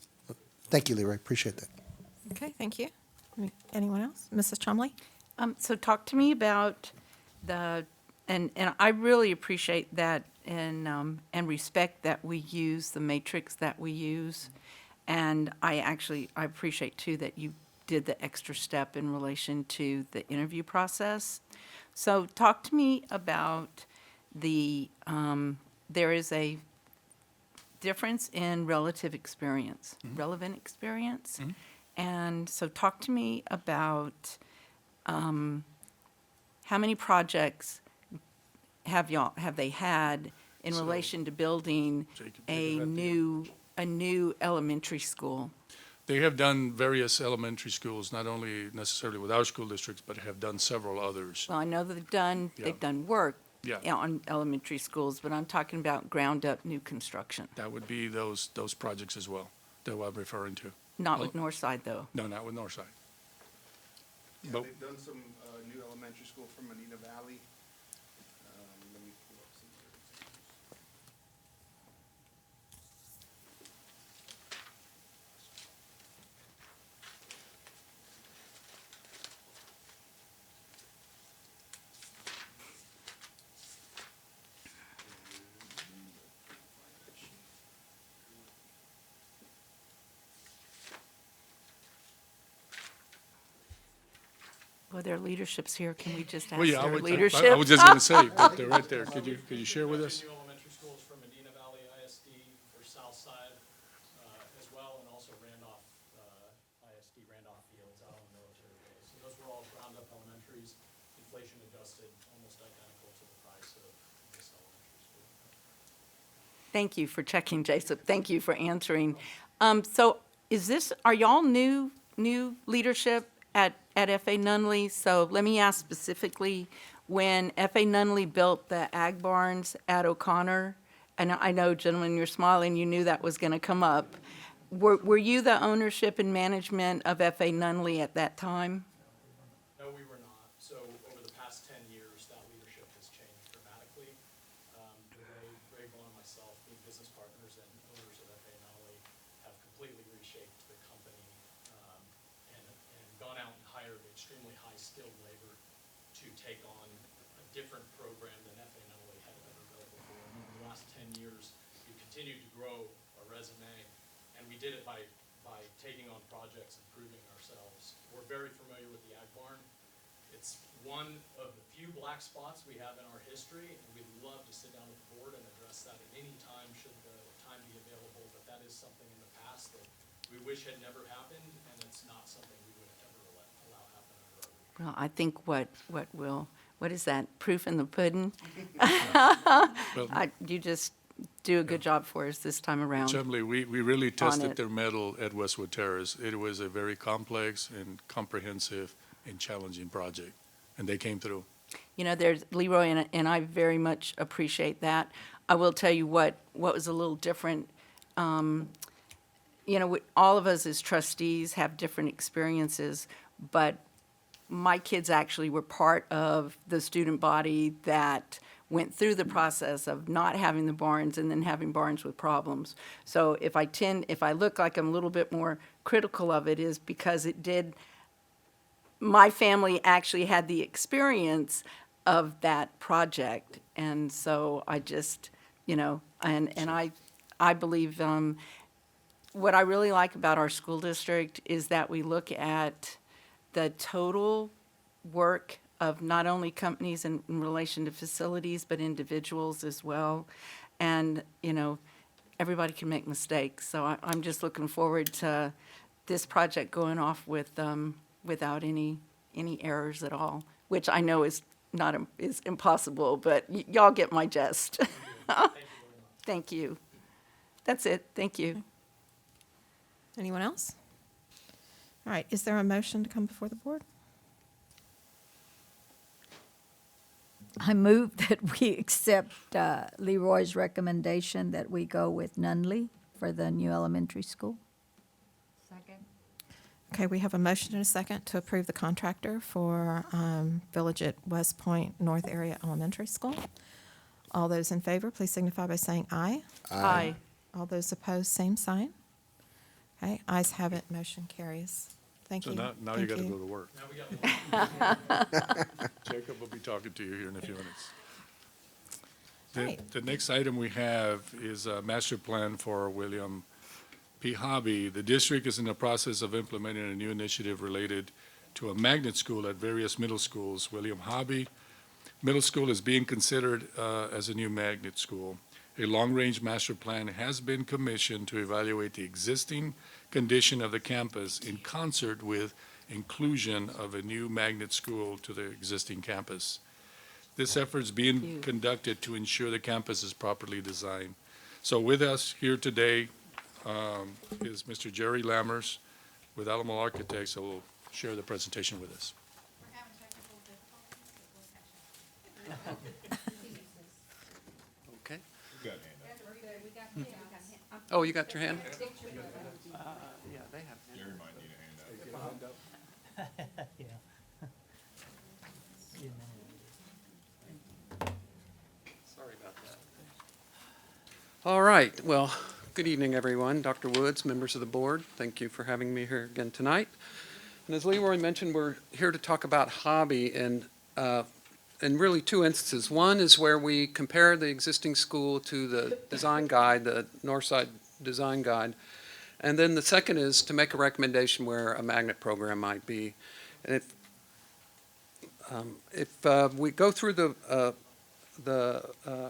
Thank you, Leroy, appreciate that. Okay, thank you. Anyone else? Mrs. Chumley? So talk to me about and I really appreciate that and respect that we use the matrix that we use. And I appreciate too that you did the extra step in relation to the interview process. So talk to me about there is a difference in relevant experience. And so talk to me about how many projects have they had in relation to building a new elementary school? They have done various elementary schools, not only necessarily with our school districts, but have done several others. Well, I know that they've done work Yeah. on elementary schools, but I'm talking about ground up new construction. That would be those projects as well that I'm referring to. Not with Northside though. No, not with Northside. Yeah, But- they've done some new elementary school from Medina Valley. Let me pull up some of their examples. Well, their leadership's here. Can we just ask Well, yeah, their I leadership? was just going to say, but they're right there. Could you share with us? New elementary schools from Medina Valley ISD for Southside as well, and also Randolph ISD, Randolph Fields out on the military base. So those were all ground-up elementaries, inflation adjusted, almost identical to the price of this elementary school. Thank you for checking, Jason. Thank you for answering. So are y'all new leadership at F.A. Nunley? So let me ask specifically, when F.A. Nunley built the ag barns at O'Connor, and I know, gentlemen, you're smiling, you knew that was going to come up. Were you the ownership and management of F.A. Nunley at that time? No, we were not. So over the past 10 years, that leadership has changed dramatically. The way Greg Vaughn and myself, being business partners and owners of FA Nunley, have completely reshaped the company and gone out and hired extremely high-skilled labor to take on a different program than FA Nunley had ever built before. And over the last 10 years, we've continued to grow our resume, and we did it by taking on projects and proving ourselves. We're very familiar with the ag barn. It's one of the few black spots we have in our history, and we'd love to sit down with the board and address that at any time should the time be available, but that is something in the past that we wish had never happened, and it's not something we would ever allow happen under our leadership. Well, I think what is that, proof in the pudding? You just do a good job for us this time around. Chumley, we really tested it. their mettle at Westwood Terrace. It was a very complex and comprehensive and challenging project, and they came through. You know, there's Leroy, and I very much appreciate that. I will tell you what was a little different. You know, all of us as trustees have different experiences, but my kids actually were part of the student body that went through the process of not having the barns and then having barns with problems. So if I look like I'm a little bit more critical of it, is because my family actually had the experience of that project. And so I just, I believe, what I really like about our school district is that we look at the total work of not only companies in relation to facilities, but individuals as well. And, everybody can make mistakes. So I'm just looking forward to this project going off without any errors at all, which I know is impossible, but y'all get my jest. Thank you. That's it. Thank you. Anyone else? All right, is there a motion to come before the board? I move that we accept Leroy's recommendation that we go with Nunley for the new elementary school. Second. Okay, we have a motion and a second to approve the contractor for Village at West Point North Area Elementary School. All those in favor, please signify by saying aye. Aye. All those opposed, same sign. Okay, ayes have it, motion carries. Thank you. So now you Thank got to you. go to work. Jacob will be talking to you here in a few minutes. Right. The next item we have is a master plan for William P. Hobby. The district is in the process of implementing a new initiative related to a magnet school at various middle schools. William Hobby Middle School is being considered as a new magnet school. A long-range master plan has been commissioned to evaluate the existing condition of the campus in concert with inclusion of a new magnet school to the existing campus. This effort is being conducted to ensure the campus is properly designed. So with us here today is Mr. Jerry Lammers with Alamo Architects, who will share the presentation with us. Okay. Oh, you got your hand? Yeah, they have. Jerry might need a handout. Yeah. Sorry about that. All right, well, good evening, everyone. Dr. Woods, members of the board, thank you for having me here again tonight. And as Leroy mentioned, we're here to talk about Hobby in really two instances. One is where we compare the existing school to the design guide, the Northside design guide. And then the second is to make a recommendation where a magnet program might be. And if we go through the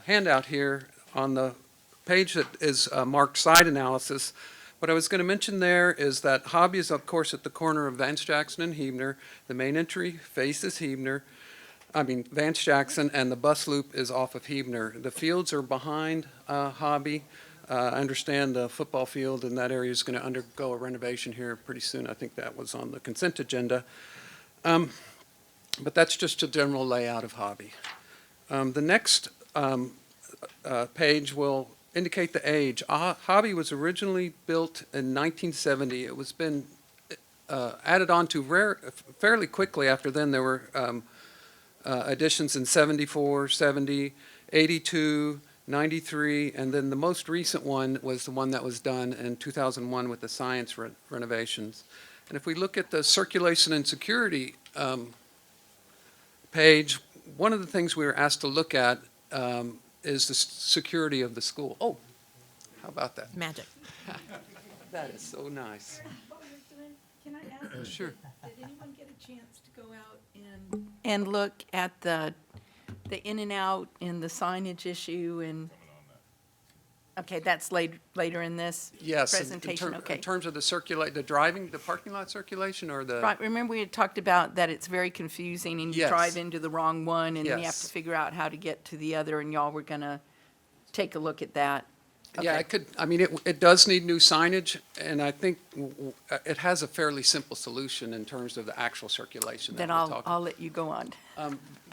handout here on the page that is marked site analysis, what I was going to mention there is that Hobby is, of course, at the corner of Vance Jackson and Huebner. The main entry faces Vance Jackson, and the bus loop is off of Huebner. The fields are behind Hobby. I understand the football field in that area is going to undergo a renovation here pretty soon. I think that was on the consent agenda. But that's just a general layout of Hobby. The next page will indicate the age. Hobby was originally built in 1970. It was been added on to fairly quickly after then. There were additions in 74, 70, 82, 93, and then the most recent one was the one that was done in 2001 with the science renovations. And if we look at the circulation and security page, one of the things we were asked to look at is the security of the school. Oh, how about that? Magic. That is so nice. Can I ask? Sure. Did anyone get a chance to go out and look at the in and out and the signage issue and? Okay, that's later in this Yes, presentation. Okay. in terms of the parking lot circulation, or the? Right, remember we had talked about that it's very confusing and you Yes. drive into the wrong one and you have Yes. to figure out how to get to the other, and y'all were gonna take a look at that. Yeah, it does need new signage, and I think it has a fairly simple solution in terms of the actual circulation that Then we're talking. I'll let you go on.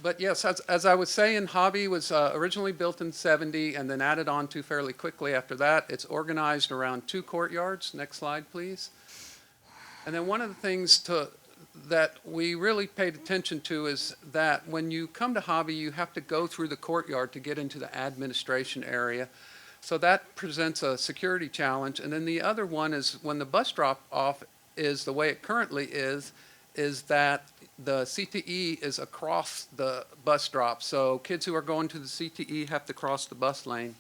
But yes, as I was saying, Hobby was originally built in 70 and then added on to fairly quickly after that. It's organized around 2 courtyards. Next slide, please. And then one of the things that we really paid attention to is that when you come to Hobby, you have to go through the courtyard to get into the administration area. So that presents a security challenge. And then the other one is when the bus drop off is the way it currently is that the CTE is across the bus drop. So kids who are going to the CTE have to cross the bus lane.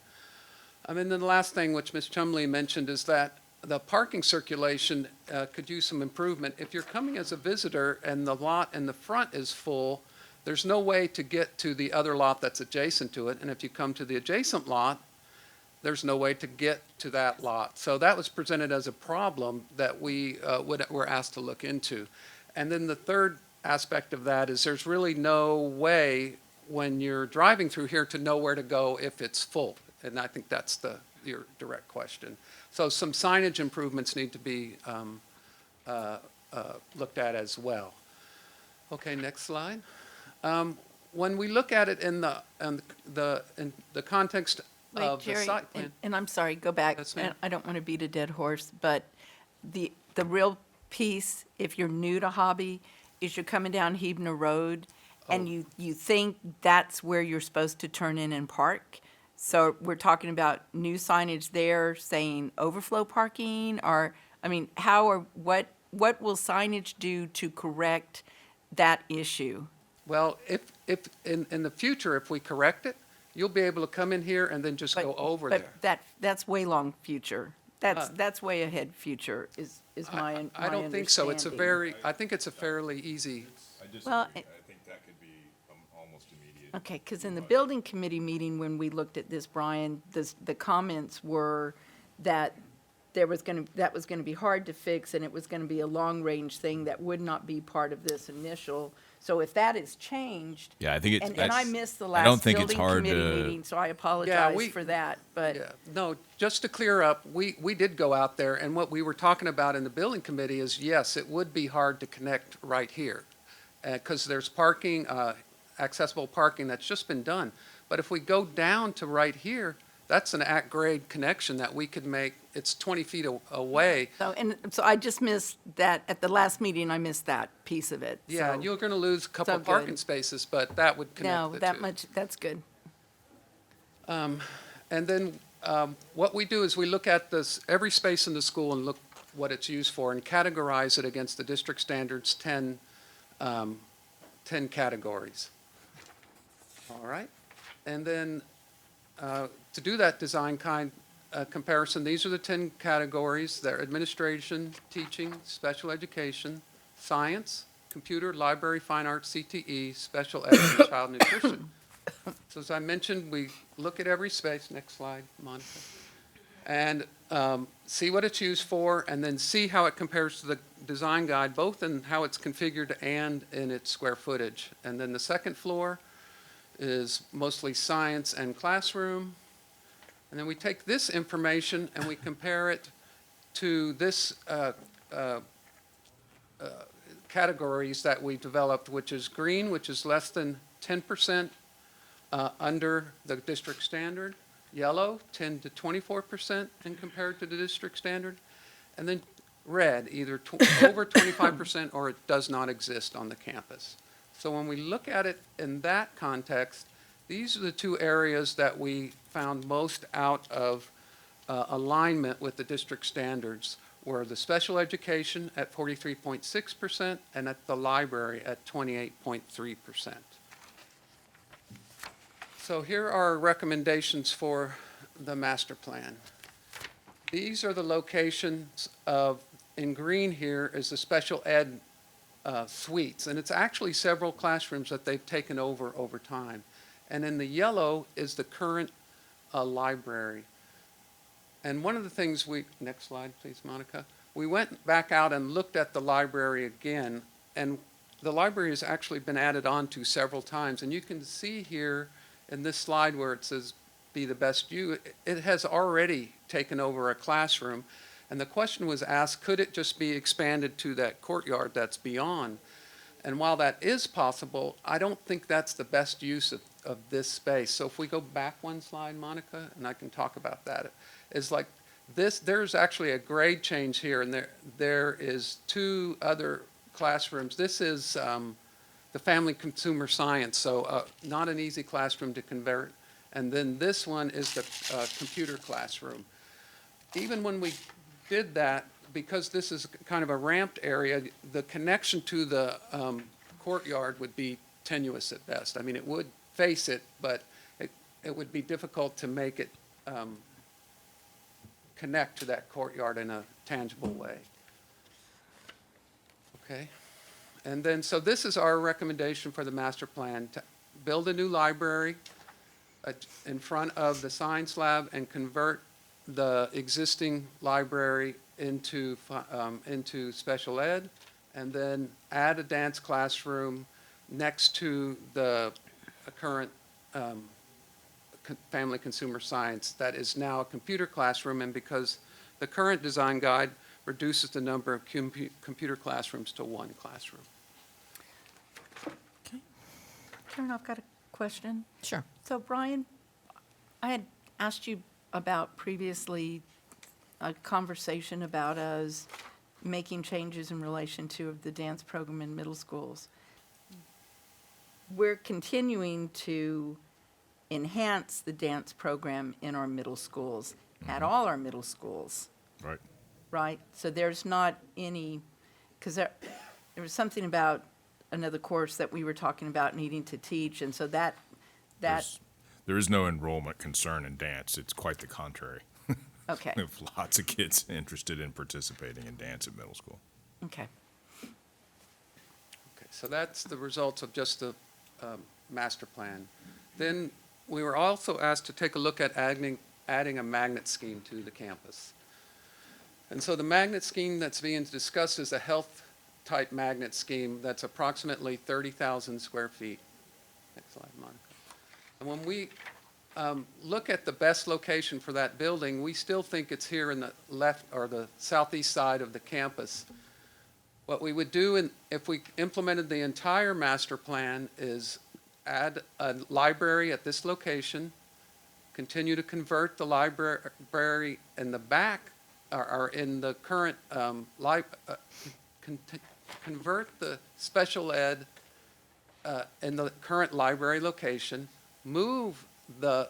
And then the last thing, which Ms. Chumley mentioned, is that the parking circulation could use some improvement. If you're coming as a visitor and the lot in the front is full, there's no way to get to the other lot that's adjacent to it. And if you come to the adjacent lot, there's no way to get to that lot. So that was presented as a problem that we were asked to look into. And then the third aspect of that is there's really no way when you're driving through here to know where to go if it's full. And I think that's your direct question. So some signage improvements need to be looked at as well. Okay, next slide. When we look at it in the context Wait, of the Jerry, site plan. and I'm sorry, go back. Yes, ma'am. I don't want to beat a dead horse, but the real piece, if you're new to Hobby, is you're coming down Hebner Road, and you think that's where you're supposed to turn in and park. So we're talking about new signage there saying overflow parking, or, I mean, what will signage do to correct that issue? Well, if in the future, if we correct it, you'll be able to come in here and then just go over there. But that's way long future. That's way ahead future is my understanding. I don't think so. I think it's a fairly easy. Well, I think that could be almost immediate. Okay, because in the building committee meeting, when we looked at this, Brian, the comments were that that was going to be hard to fix, and it was going to be a long-range thing that would not be part of this initial. So if that is changed. Yeah, I think it's. And I missed the I don't last think it's building hard committee to. meeting, so I apologize for that, but. Yeah, no, just to clear up, we did go out there, and what we were talking about in the building committee is, yes, it would be hard to connect right here, because there's parking, accessible parking that's just been done. But if we go down to right here, that's an at-grade connection that we could make. It's 20 feet away. So I just missed that, at the last meeting, I missed that piece of it. Yeah, so- you're going to lose a couple so of parking good. spaces, but that would connect No, the that two. much, that's good. And then what we do is we look at this, every space in the school and look what it's used for and categorize it against the district standards 10 categories. All right? And then to do that design comparison, these are the 10 categories. They're administration, teaching, special education, science, computer, library, fine arts, CTE, special ed, and child nutrition. So as I mentioned, we look at every space. Next slide, Monica. And see what it's used for, and then see how it compares to the design guide, both in how it's configured and in its square footage. And then the second floor is mostly science and classroom. And then we take this information and we compare it to this categories that we developed, which is green, which is less than 10% under the district standard, yellow, 10 to 24% and compared to the district standard, and then red, either over 25% or it does not exist on the campus. So when we look at it in that context, these are the two areas that we found most out of alignment with the district standards, were the special education at 43.6% and at the library at 28.3%. So here are our recommendations for the master plan. These are the locations of, in green here is the special ed suites, and it's actually several classrooms that they've taken over time. And in the yellow is the current library. And one of the things next slide please, Monica. We went back out and looked at the library again, and the library has actually been added on to several times. And you can see here in this slide where it says be the best you, it has already taken over a classroom. And the question was asked, could it just be expanded to that courtyard that's beyond? And while that is possible, I don't think that's the best use of this space. So if we go back one slide, Monica, and I can talk about that, is like this, there's actually a grade change here, and there is two other classrooms. This is the family consumer science, so not an easy classroom to convert. And then this one is the computer classroom. Even when we did that, because this is kind of a ramped area, the connection to the courtyard would be tenuous at best. I mean, it would face it, but it would be difficult to make it connect to that courtyard in a tangible way. Okay. And then, so this is our recommendation for the master plan, to build a new library in front of the science lab and convert the existing library into special ed, and then add a dance classroom next to the current family consumer science that is now a computer classroom, and because the current design guide reduces the number of computer classrooms to one classroom. Karen, I've got a question. Sure. So Brian, I had asked you about previously a conversation about us making changes in relation to the dance program in middle schools. We're continuing to enhance the dance program in our middle schools, at all our middle schools. Right. Right? So there's not any, because there was something about another course that we were talking about needing to teach, and so that There is no enrollment concern in dance. It's quite the contrary. Okay. We have lots of kids interested in participating in dance at middle school. Okay. Okay, so that's the results of just the master plan. Then we were also asked to take a look at adding a magnet scheme to the campus. And so the magnet scheme that's being discussed is a health-type magnet scheme that's approximately 30,000 square feet. Next slide, Monica. And when we look at the best location for that building, we still think it's here in the left or the southeast side of the campus. What we would do if we implemented the entire master plan is add a library at this location, continue to convert the library in the back, or in the current, convert the special ed in the current library location, move the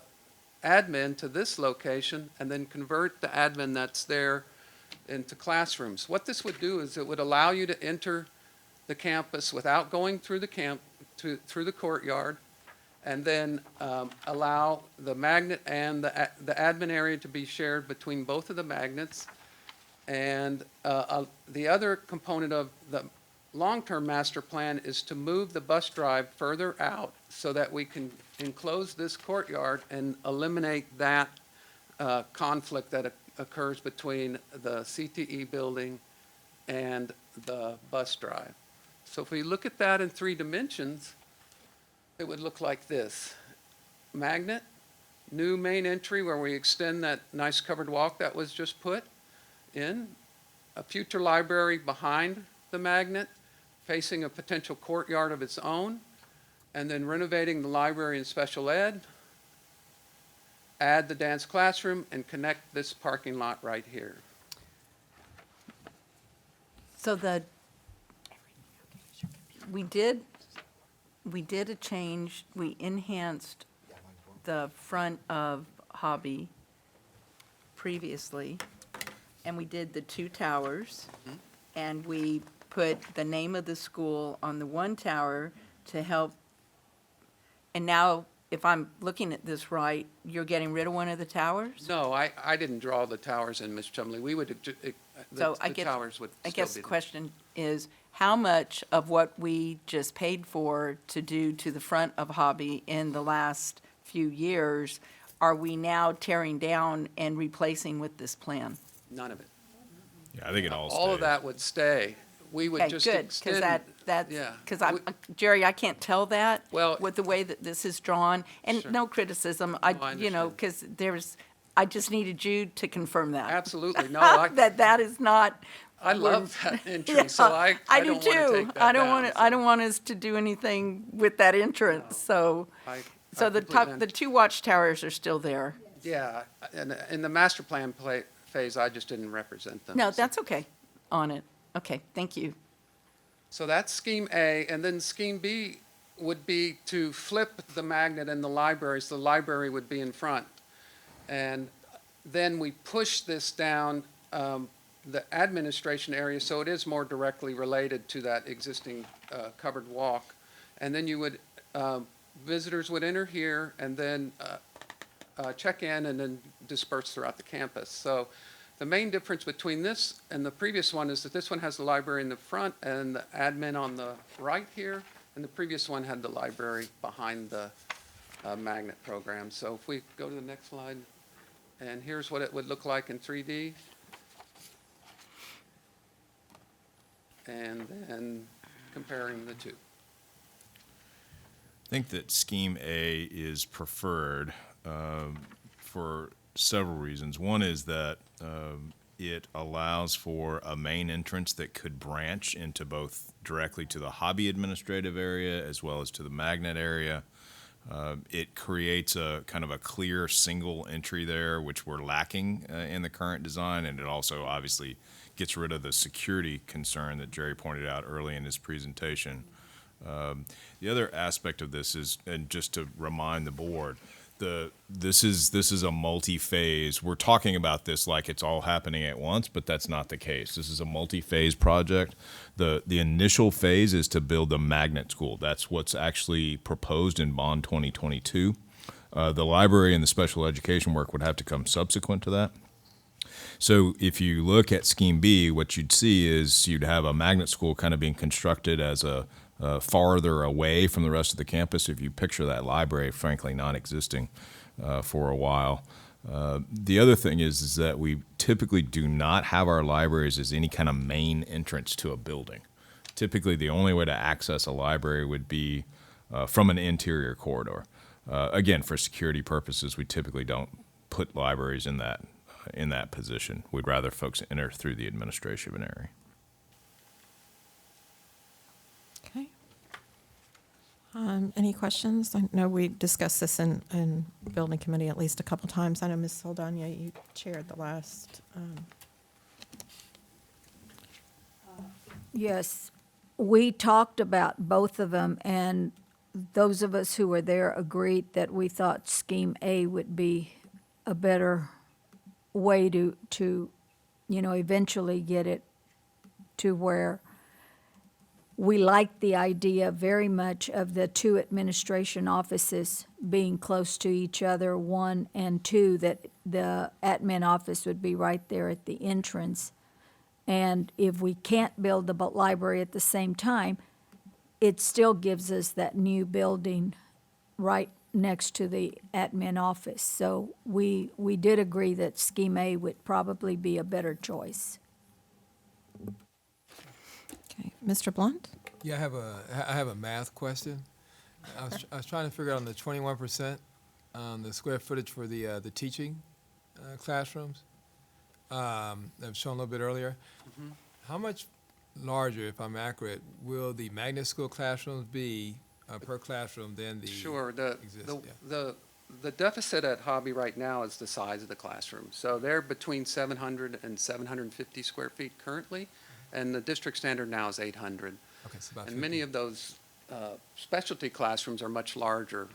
admin to this location, and then convert the admin that's there into classrooms. What this would do is it would allow you to enter the campus without going through the through the courtyard, and then allow the magnet and the admin area to be shared between both of the magnets. And the other component of the long-term master plan is to move the bus drive further out so that we can enclose this courtyard and eliminate that conflict that occurs between the CTE building and the bus drive. So if we look at that in 3 dimensions, it would look like this. Magnet, new main entry where we extend that nice covered walk that was just put in, a future library behind the magnet, facing a potential courtyard of its own, and then renovating the library and special ed, add the dance classroom, and connect this parking lot right here. So we did a change, we enhanced the front of Hobby previously, and we did the 2 towers, and we put the name of the school on the one tower to help. And now, if I'm looking at this right, you're getting rid of one of the towers? No, I didn't draw the towers in, Ms. Chumley. We would, the towers would I still guess be the there. question is, how much of what we just paid for to do to the front of Hobby in the last few years are we now tearing down and replacing with this plan? None of it. Yeah, I think it all All of stays. that would stay. We would Okay, just good, extend. that's, yeah. because Jerry, I can't tell that Well- with the way that this is drawn, and Sure. no criticism, I you know, understand. because I just needed you to confirm that. Absolutely. No, I, That is not. I love that entry, so I I don't do want to too. take that I don't down, want to, I don't want us to do anything with that entrance, so. I So the completely top, the 2 watchtowers are still there. Yeah, and in the master plan phase, I just didn't represent them. No, So- that's okay on it. Okay, thank you. So that's scheme A, and then scheme B would be to flip the magnet in the library, so the library would be in front. And then we push this down the administration area, so it is more directly related to that existing covered walk. And then you would, visitors would enter here and then check in and then disperse throughout the campus. So the main difference between this and the previous one is that this one has the library in the front and the admin on the right here, and the previous one had the library behind the magnet program. So if we go to the next slide, and here's what it would look like in 3D. And then comparing the two. I think that Scheme A is preferred for several reasons. One is that it allows for a main entrance that could branch into both directly to the hobby administrative area as well as to the magnet area. It creates a kind of a clear single entry there, which we're lacking in the current design, and it also obviously gets rid of the security concern that Jerry pointed out early in his presentation. The other aspect of this is, and just to remind the board, this is a multi-phase. We're talking about this like it's all happening at once, but that's not the case. This is a multi-phase project. The initial phase is to build a magnet school. That's what's actually proposed in Bond 2022. The library and the special education work would have to come subsequent to that. So if you look at Scheme B, what you'd see is you'd have a magnet school kind of being constructed as a farther away from the rest of the campus. If you picture that library, frankly, non-existing for a while. The other thing is that we typically do not have our libraries as any kind of main entrance to a building. Typically, the only way to access a library would be from an interior corridor. Again, for security purposes, we typically don't put libraries in that position. We'd rather folks enter through the administration area. Okay. Any questions? I know we discussed this in building committee at least a couple times. I know Ms. Saldana, you chaired the last. Yes, we talked about both of them, and those of us who were there agreed that we thought Scheme A would be a better way to eventually get it to where we like the idea very much of the two administration offices being close to each other, 1 and 2, that the admin office would be right there at the entrance. And if we can't build the library at the same time, it still gives us that new building right next to the admin office. So we did agree that Scheme A would probably be a better choice. Okay, Mr. Blunt? Yeah, I have a math question. I was trying to figure out on the 21%, the square footage for the teaching classrooms. That was shown a little bit earlier. Mm-hmm. How much larger, if I'm accurate, will the magnet school classrooms be per classroom than the Sure. existing? Yeah. The deficit at Hobby right now is the size of the classroom. So they're between 700 and 750 square feet currently, and the district standard now is 800. Okay, so about And 50. many of those specialty classrooms are much larger.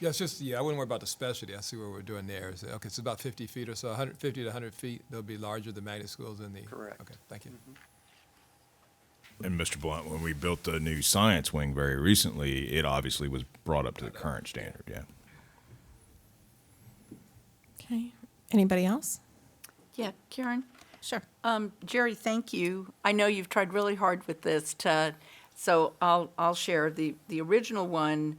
Yeah, it's just, I wouldn't worry about the specialty. I see what we're doing there. Okay, it's about 50 feet or so, 150 to 100 feet. They'll be larger, the magnet schools than the. Correct. Okay, thank you. And Mr. Blunt, when we built the new science wing very recently, it obviously was brought up to the current standard, yeah. Okay. Anybody else? Yeah, Karen? Sure. Jerry, thank you. I know you've tried really hard with this so I'll share. The original one,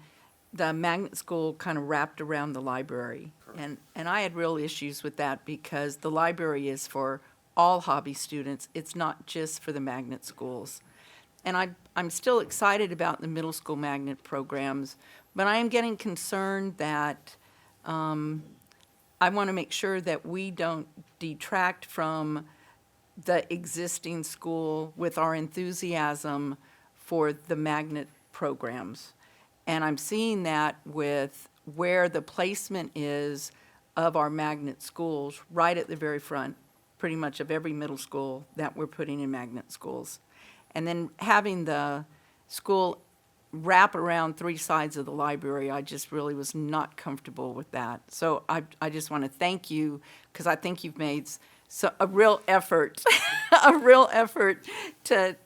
the magnet school kind of wrapped around the library. And I had real issues with that because the library is for all hobby students. It's not just for the magnet schools. And I'm still excited about the middle school magnet programs, but I am getting concerned that I want to make sure that we don't detract from the existing school with our enthusiasm for the magnet programs. And I'm seeing that with where the placement is of our magnet schools, right at the very front, pretty much of every middle school that we're putting in magnet schools. And then having the school wrap around 3 sides of the library, I just really was not comfortable with that. So I just want to thank you, because I think you've made a real effort, a real effort to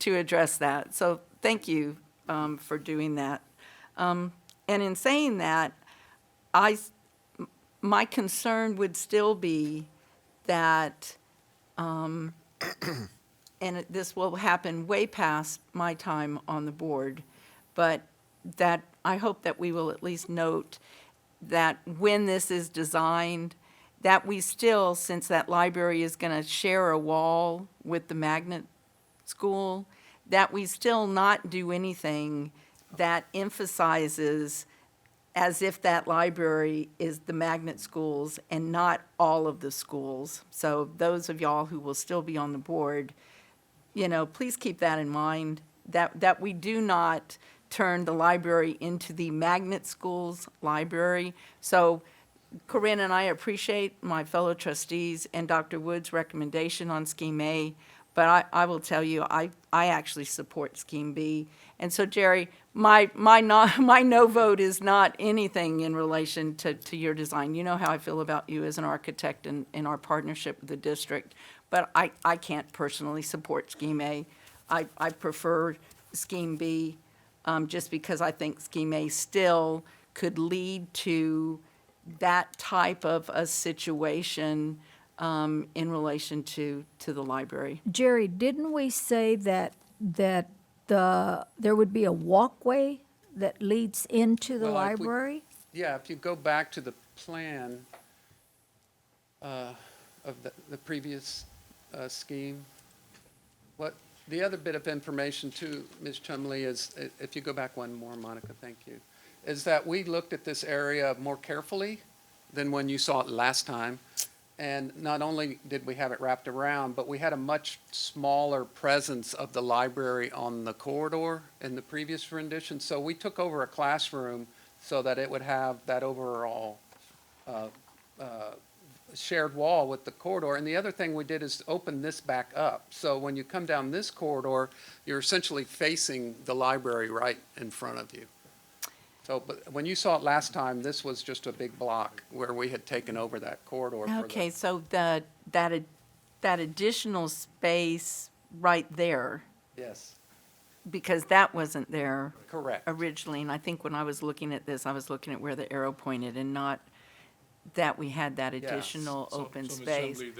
address that. So thank you for doing that. And in saying that, my concern would still be that, and this will happen way past my time on the board, but that I hope that we will at least note that when this is designed, that we still, since that library is going to share a wall with the magnet school, that we still not do anything that emphasizes as if that library is the magnet schools and not all of the schools. So those of y'all who will still be on the board, please keep that in mind, that we do not turn the library into the magnet schools library. So Corinne and I appreciate my fellow trustees and Dr. Wood's recommendation on Scheme A, but I will tell you, I actually support Scheme B. And so, Jerry, my no vote is not anything in relation to your design. You know how I feel about you as an architect and in our partnership with the district, but I can't personally support Scheme A. I prefer Scheme B, just because I think Scheme A still could lead to that type of a situation in relation to the library. Jerry, didn't we say that there would be a walkway that leads into the Well, if we- library? Yeah, if you go back to the plan of the previous scheme, the other bit of information too, Ms. Chumley, is, if you go back one more, Monica, thank you, is that we looked at this area more carefully than when you saw it last time. And not only did we have it wrapped around, but we had a much smaller presence of the library on the corridor in the previous rendition. So we took over a classroom so that it would have that overall shared wall with the corridor. And the other thing we did is open this back up. So when you come down this corridor, you're essentially facing the library right in front of you. So, but when you saw it last time, this was just a big block where we had taken over that corridor. Okay, so that additional space right there, Yes, because that wasn't there correct. originally, and I think when I was looking at this, I was looking at where the arrow pointed and not that we had that additional open So, Ms. space. Chumley,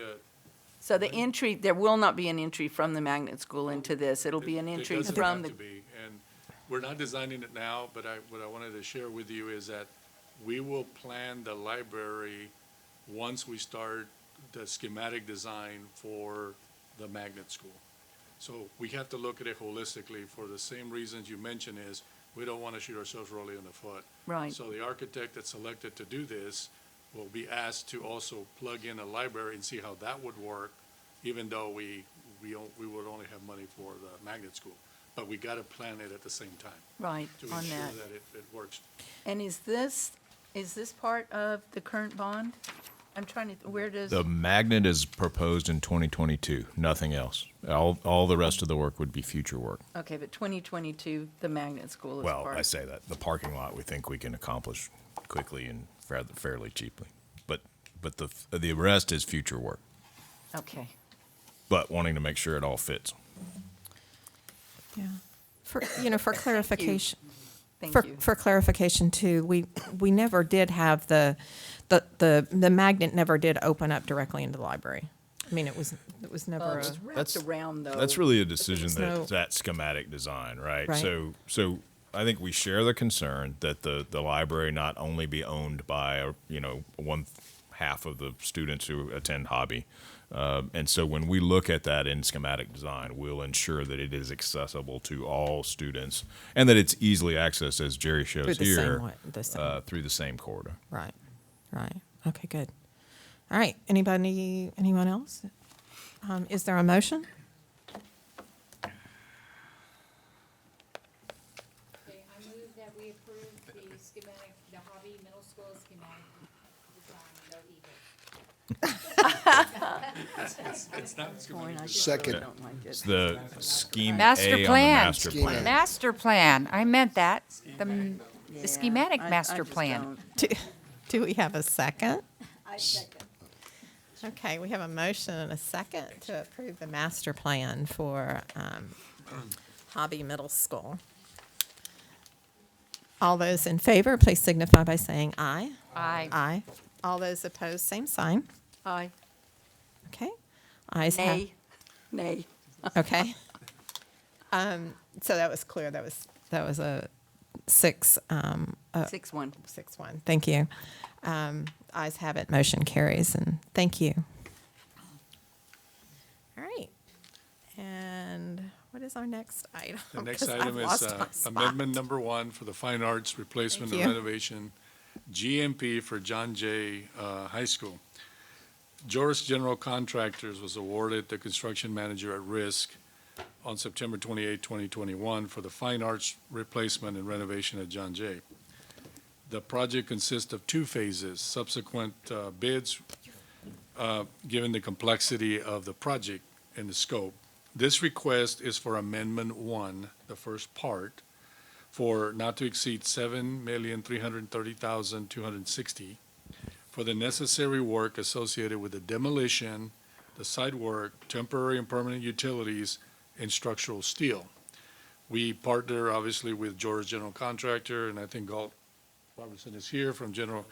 So the entry, there will not be an entry from the magnet school into this. It'll be an it entry doesn't from have the, to be, and we're not designing it now, but what I wanted to share with you is that we will plan the library once we start the schematic design for the magnet school. So we have to look at it holistically for the same reasons you mentioned is we don't want to shoot ourselves really in the foot. Right. So the architect that's selected to do this will be asked to also plug in a library and see how that would work, even though we would only have money for the magnet school. But we got to plan it at the same time. right, To on ensure that. that it works. And is this part of the current bond? I'm trying to, where does? The magnet is proposed in 2022, nothing else. All the rest of the work would be future work. Okay, but 2022, the magnet school is part. Well, I say that, the parking lot, we think we can accomplish quickly and fairly cheaply. But the rest is future work, Okay. but wanting to make sure it all fits. Yeah. For clarification. Thank you. For clarification too, we never did have the magnet never did open up directly into the library. I mean, it was never Well, a. it was wrapped around though. That's really a decision There's no- that schematic design, right? Right. So I think we share the concern that the library not only be owned by, one half of the students who attend hobby. And so when we look at that in schematic design, we'll ensure that it is accessible to all students and that it's easily accessed, as Jerry shows Through the same here, way- through the same corridor. Right. Okay, good. All right, anyone else? Is there a motion? Okay, I move that we approve the schematic, the hobby middle school schematic design, no eagle. It's not schematic. Second. It's the scheme Master A on the plan. master plan. Master plan, I meant that. The schematic I master just plan. Do we have a second? I second. Okay, we have a motion and a second to approve the master plan for Hobby Middle School. All those in favor, please signify by saying aye. Aye. Aye. All those opposed, same sign. Aye. Okay. Ayes have. Nay. Okay. So that was clear. That was a 6. 6-1. 6-1. Thank you. Ayes have it. Motion carries, and thank you. All right. And what is our next item? The next 'Cause I've item is lost my spot. Amendment number 1 for the Fine Arts Replacement Thank and you. Renovation, GMP for John Jay High School. Joris General Contractors was awarded the construction manager at risk on September 28, 2021 for the Fine Arts Replacement and Renovation at John Jay. The project consists of 2 phases. Subsequent bids, given the complexity of the project and the scope. This request is for Amendment 1, the first part, for not to exceed $7,330,260 for the necessary work associated with the demolition, the site work, temporary and permanent utilities, and structural steel. We partner obviously with Joris General Contractor, and I think Galt Robertson is here from General,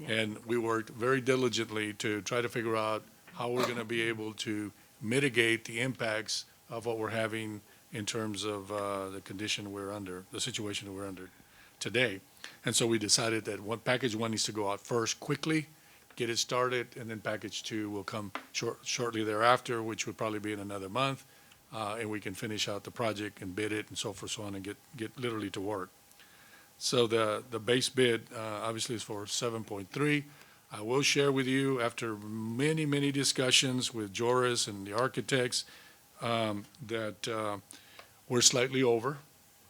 and we worked very diligently to try to figure out how we're going to be able to mitigate the impacts of what we're having in terms of the condition we're under, the situation that we're under today. And so we decided that package 1 needs to go out first quickly, get it started, and then package 2 will come shortly thereafter, which would probably be in another month, and we can finish out the project and bid it and so forth, so on, and get literally to work. So the base bid obviously is for 7.3. I will share with you, after many, many discussions with Joris and the architects, that we're slightly over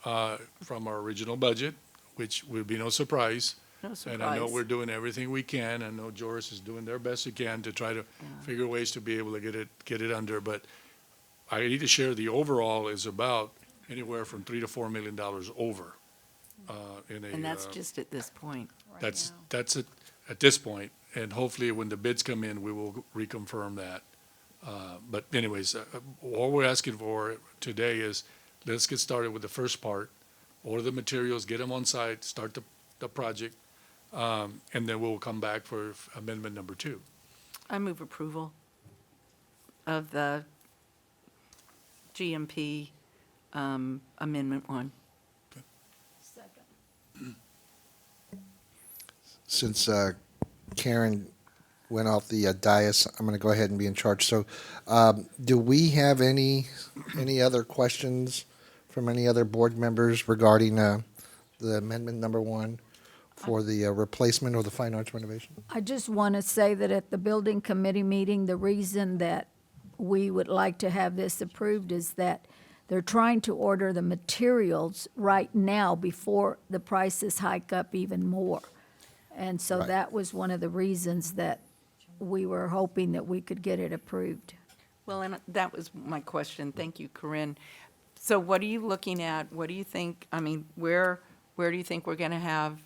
from our original budget, which will be no surprise. No surprise. And I know we're doing everything we can. I know Joris is doing their best they can to try to figure ways to be able to get it under. But I need to share the overall is about anywhere from $3 to $4 million over. And that's just at this point. That's it at this point, and hopefully when the bids come in, we will reconfirm that. But anyways, all we're asking for today is let's get started with the first part, order the materials, get them on site, start the project, and then we'll come back for amendment number 2. I move approval of the GMP Amendment 1. Since Karen went off the dais, I'm going to go ahead and be in charge. So do we have any other questions from any other board members regarding the amendment number 1 for the replacement or the fine arts renovation? I just want to say that at the building committee meeting, the reason that we would like to have this approved is that they're trying to order the materials right now before the prices hike up even more. And so Right. that was one of the reasons that we were hoping that we could get it approved. Well, and that was my question. Thank you, Corinne. So what are you looking at? What do you think, I mean, where do you think we're going to have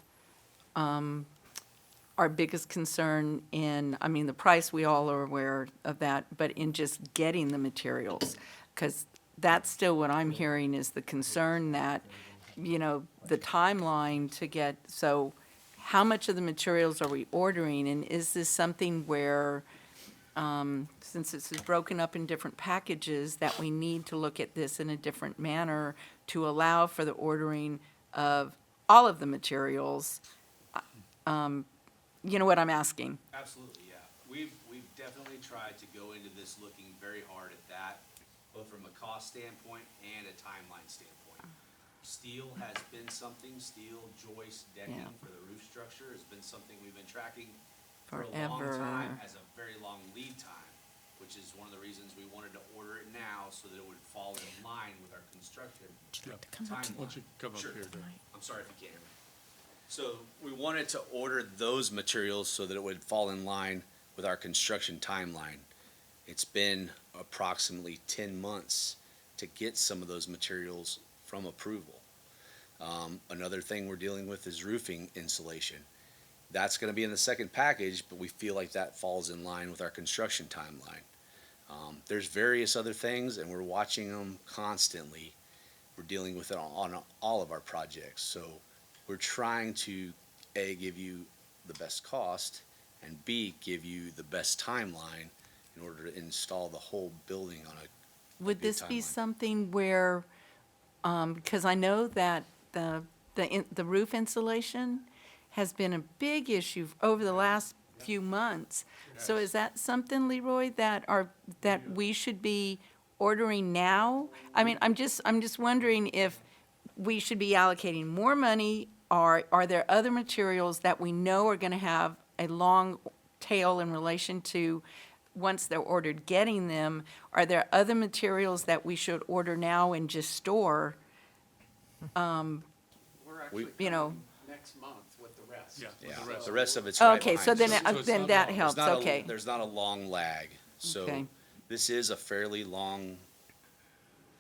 our biggest concern in, I mean, the price, we all are aware of that, but in just getting the materials? Because that's still what I'm hearing is the concern that, the timeline to get, so how much of the materials are we ordering? And is this something where, since this is broken up in different packages, that we need to look at this in a different manner to allow for the ordering of all of the materials? You know what I'm asking? Absolutely, yeah. We've definitely tried to go into this looking very hard at that, both from a cost standpoint and a timeline standpoint. Steel has been something, steel, joist, decking for the roof structure has been something we've been tracking for a long Forever. time as a very long lead time, which is one of the reasons we wanted to order it now so that it would fall in line with our construction timeline. Why don't you come up Sure. here, Dave? I'm sorry if you can't hear me. So we wanted to order those materials so that it would fall in line with our construction timeline. It's been approximately 10 months to get some of those materials from approval. Another thing we're dealing with is roofing insulation. That's going to be in the second package, but we feel like that falls in line with our construction timeline. There's various other things, and we're watching them constantly. We're dealing with it on all of our projects. So we're trying to, A, give you the best cost, and B, give you the best timeline in order to install the whole building on a Would good this be timeline. something where, because I know that the roof insulation has been a big issue over the last few months. So is that something, Leroy, that we should be ordering now? I mean, I'm just wondering if we should be allocating more money, or are there other materials that we know are gonna have a long tail in relation to, once they're ordered, getting them? Are there other materials that we should order now and just store? We're actually You know. coming next month with the rest. Yeah, the rest of it's right Okay, so behind us. then that helps, There's not a- okay. There's not a long lag. So Okay. this is a fairly long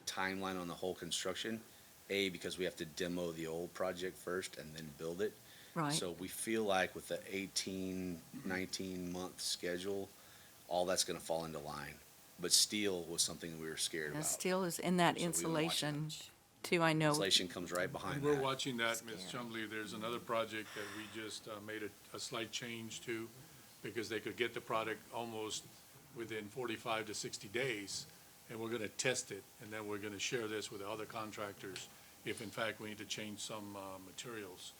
timeline on the whole construction. A, because we have to demo the old project first and then build it. Right. So we feel like with the 18, 19-month schedule, all that's gonna fall into line. But steel was something we were scared Yeah, about. steel is in that So we've been watching insulation too, I know. Insulation comes right behind And we're that. watching that, Ms. Chumley. There's another project that we just made a slight change to, because they could get the product almost within 45 to 60 days, and we're gonna test it, and then we're gonna share this with the other contractors if in fact we need to change some materials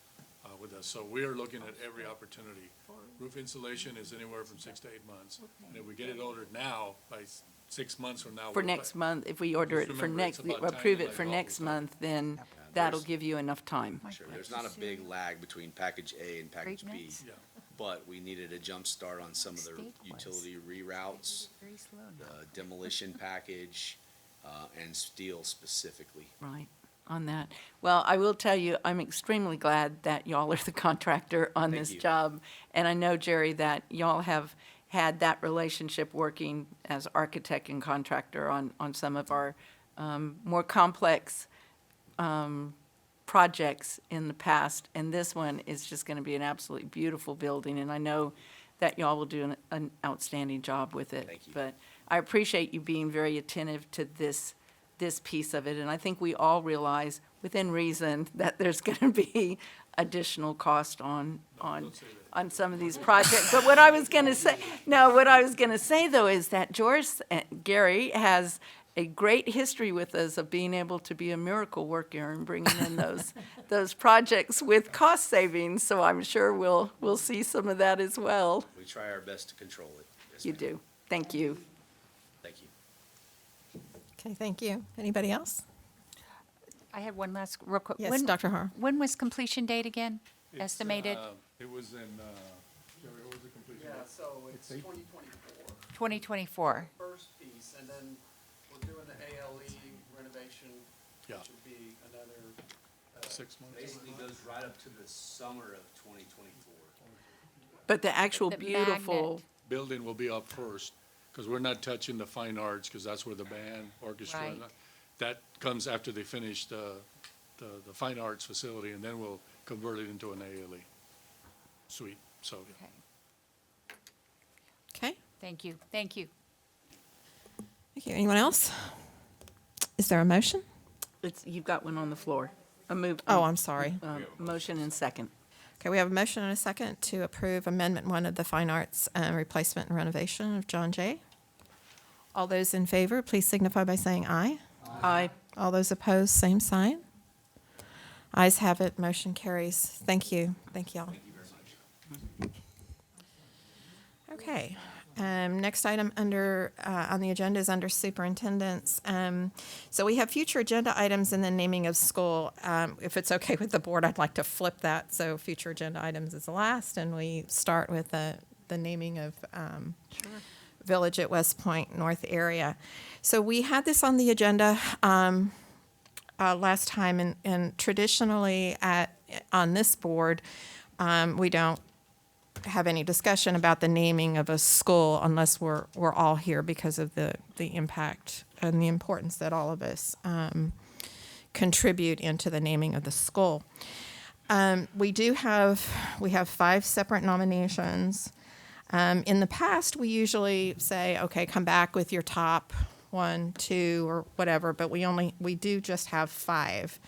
with us. So we are looking at every opportunity. Roof insulation is anywhere from 6 to 8 months, and if we get it ordered now, by 6 months from now. For we're next back. month, if we order Just it for remember, it's next, about approve timing it for like next always. month, then that'll give you enough time. Sure, there's not a big lag between package A and package B. Yeah. But we needed a jump start on some of the utility reroutes, the demolition package, and steel specifically. Right, on that. Well, I will tell you, I'm extremely glad that y'all are the contractor on Thank this you. job. And I know, Jerry, that y'all have had that relationship working as architect and contractor on some of our more complex projects in the past. And this one is just going to be an absolutely beautiful building, and I know that y'all will do an outstanding job with it. Thank you. But I appreciate you being very attentive to this piece of it, and I think we all realize, within reason, that there's going to be additional cost on some of these projects. But what I was going to say, though, is that Gary has a great history with us of being able to be a miracle worker and bringing in those projects with cost savings. So I'm sure we'll see some of that as well. We try our best to control it. Yes, You ma'am. do. Thank you. Thank you. Okay, thank you. Anybody else? I had one last, real quick. Yes, When- Dr. Har. When was completion date again? It's, Estimated? It was in, Jerry, what was the completion? Yeah, date? so it's It's eight- 2024. 2024. First piece, and then we're doing the ALE renovation, Yeah. which would be another, 6 months. Basically goes right up to the summer of 2024. But the actual The beautiful, magnet. Building will be up first, because we're not touching the fine arts, because that's where the band, orchestra, Right. that comes after they finish the fine arts facility, and then we'll convert it into an ALE suite, so. yeah. Okay. Okay, Thank you. Thank you. thank you. Anyone else? Is there a motion? you've got one on the floor. A move. Oh, I'm sorry. Motion and second. Okay, we have a motion and a second to approve Amendment 1 of the Fine Arts Replacement and Renovation of John Jay. All those in favor, please signify by saying aye. Aye. All those opposed, same sign. Ayes have it, motion carries. Thank you. Thank y'all. Thank you very much. Okay, next item on the agenda is under superintendents. So we have future agenda items and then naming of school. If it's okay with the board, I'd like to flip that. So future agenda items is the last, and we start with the naming of Village at West Point North area. So we had this on the agenda last time, and traditionally on this board, we don't have any discussion about the naming of a school unless we're all here because of the impact and the importance that all of us contribute into the naming of the school. We have 5 separate nominations. In the past, we usually say, okay, come back with your top 1, 2, or whatever, but we do just have 5.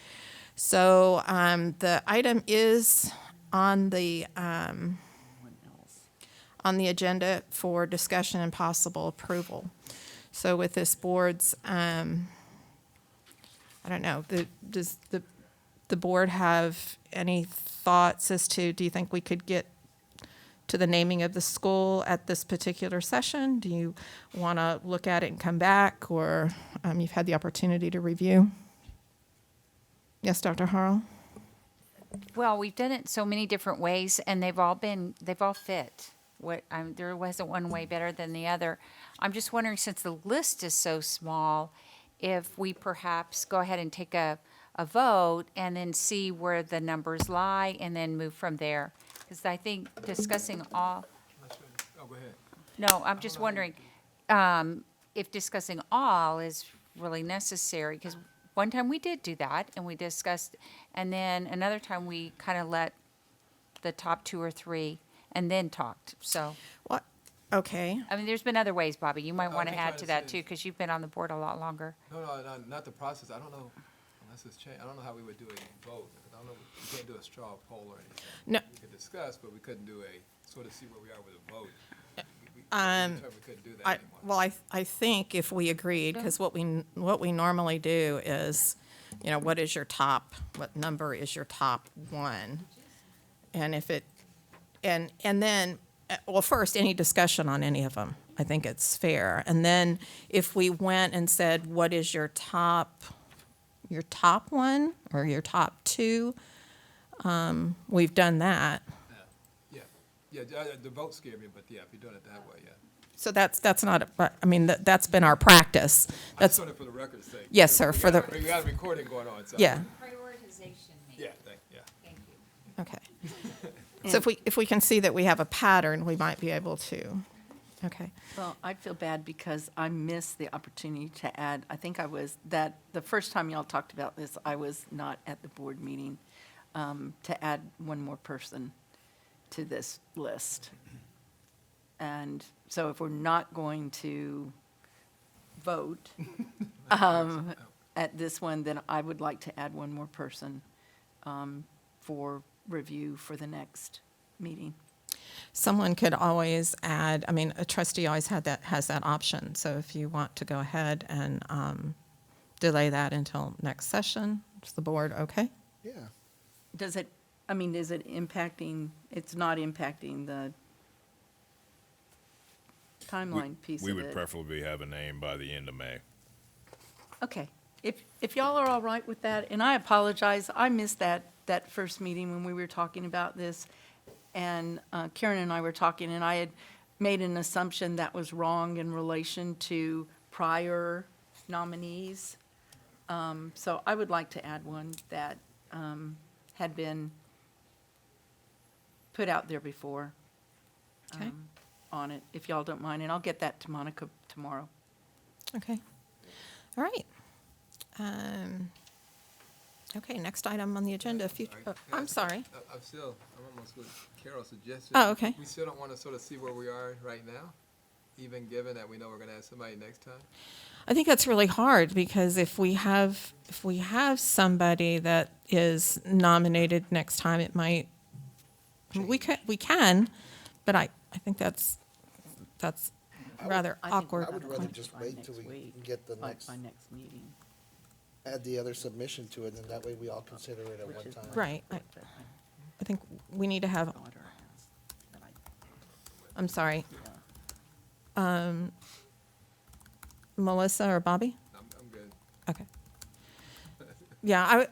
So the item is on the agenda for discussion and possible approval. So with this board's, I don't know, does the board have any thoughts as to, do you think we could get to the naming of the school at this particular session? Do you want to look at it and come back, or you've had the opportunity to review? Yes, Dr. Harrell? Well, we've done it so many different ways, and they've all fit. There wasn't one way better than the other. I'm just wondering, since the list is so small, if we perhaps go ahead and take a vote and then see where the numbers lie and then move from there. Because I think discussing all, Oh, go ahead. no, I'm just wondering if discussing all is really necessary. Because one time we did do that and we discussed, and then another time we kind of let the top 2 or 3 and then talked. So, What? Okay. I mean, there's been other ways, Bobby. You might No, want I'm to just add trying to to that say- too, because you've been on the board a lot longer. No, not the process. I don't know, unless it's changed, I don't know how we would do a vote. I don't know, we can't do a straw poll or anything. No. We could discuss, but we couldn't do sort of see where we are with a vote. We couldn't do that anymore. Well, I think if we agreed, because what we normally do is, what number is your top 1? And if it, and then, well, first, any discussion on any of them, I think it's fair. And then if we went and said, what is your top 1 or your top 2? We've done that. Yeah, the vote scared me, but yeah, if you're doing it that way, yeah. So that's not, that's been our practice. I just That's, want it for the record's sake. yes, sir, We got a the, recording going on, so. yeah, Prioritization, maybe. Yeah. Thank you. okay. So if we can see that we have a pattern, we might be able to, okay. Well, I feel bad because I missed the opportunity to add, I think the first time y'all talked about this, I was not at the board meeting, to add one more person to this list. And so if we're not going to vote at this one, then I would like to add one more person for review for the next meeting. Someone could always add, a trustee always has that option. So if you want to go ahead and delay that until next session, is the board okay? Yeah. Is it impacting, it's not impacting the timeline piece of it? We would preferably have a name by the end of May. Okay. If y'all are all right with that, and I apologize, I missed that first meeting when we were talking about this, and Karen and I were talking, and I had made an assumption that was wrong in relation to prior nominees. So I would like to add one that had been put out there before Okay. on it, if y'all don't mind, and I'll get that to Monica tomorrow. Okay. All right. Okay, next item on the agenda, I'm sorry. I'm almost with Carol's suggestion. Oh, okay. We still don't want to sort of see where we are right now, even given that we know we're going to have somebody next time? I think that's really hard because if we have somebody that is nominated next time, it might, we can, but I think that's rather awkward. I would rather just wait till we can get the next, By next meeting. add the other submission to it, and that way we all consider it at one time. Right. I think we need to have, I'm sorry. Melissa or Bobby? I'm good. Okay. Yeah,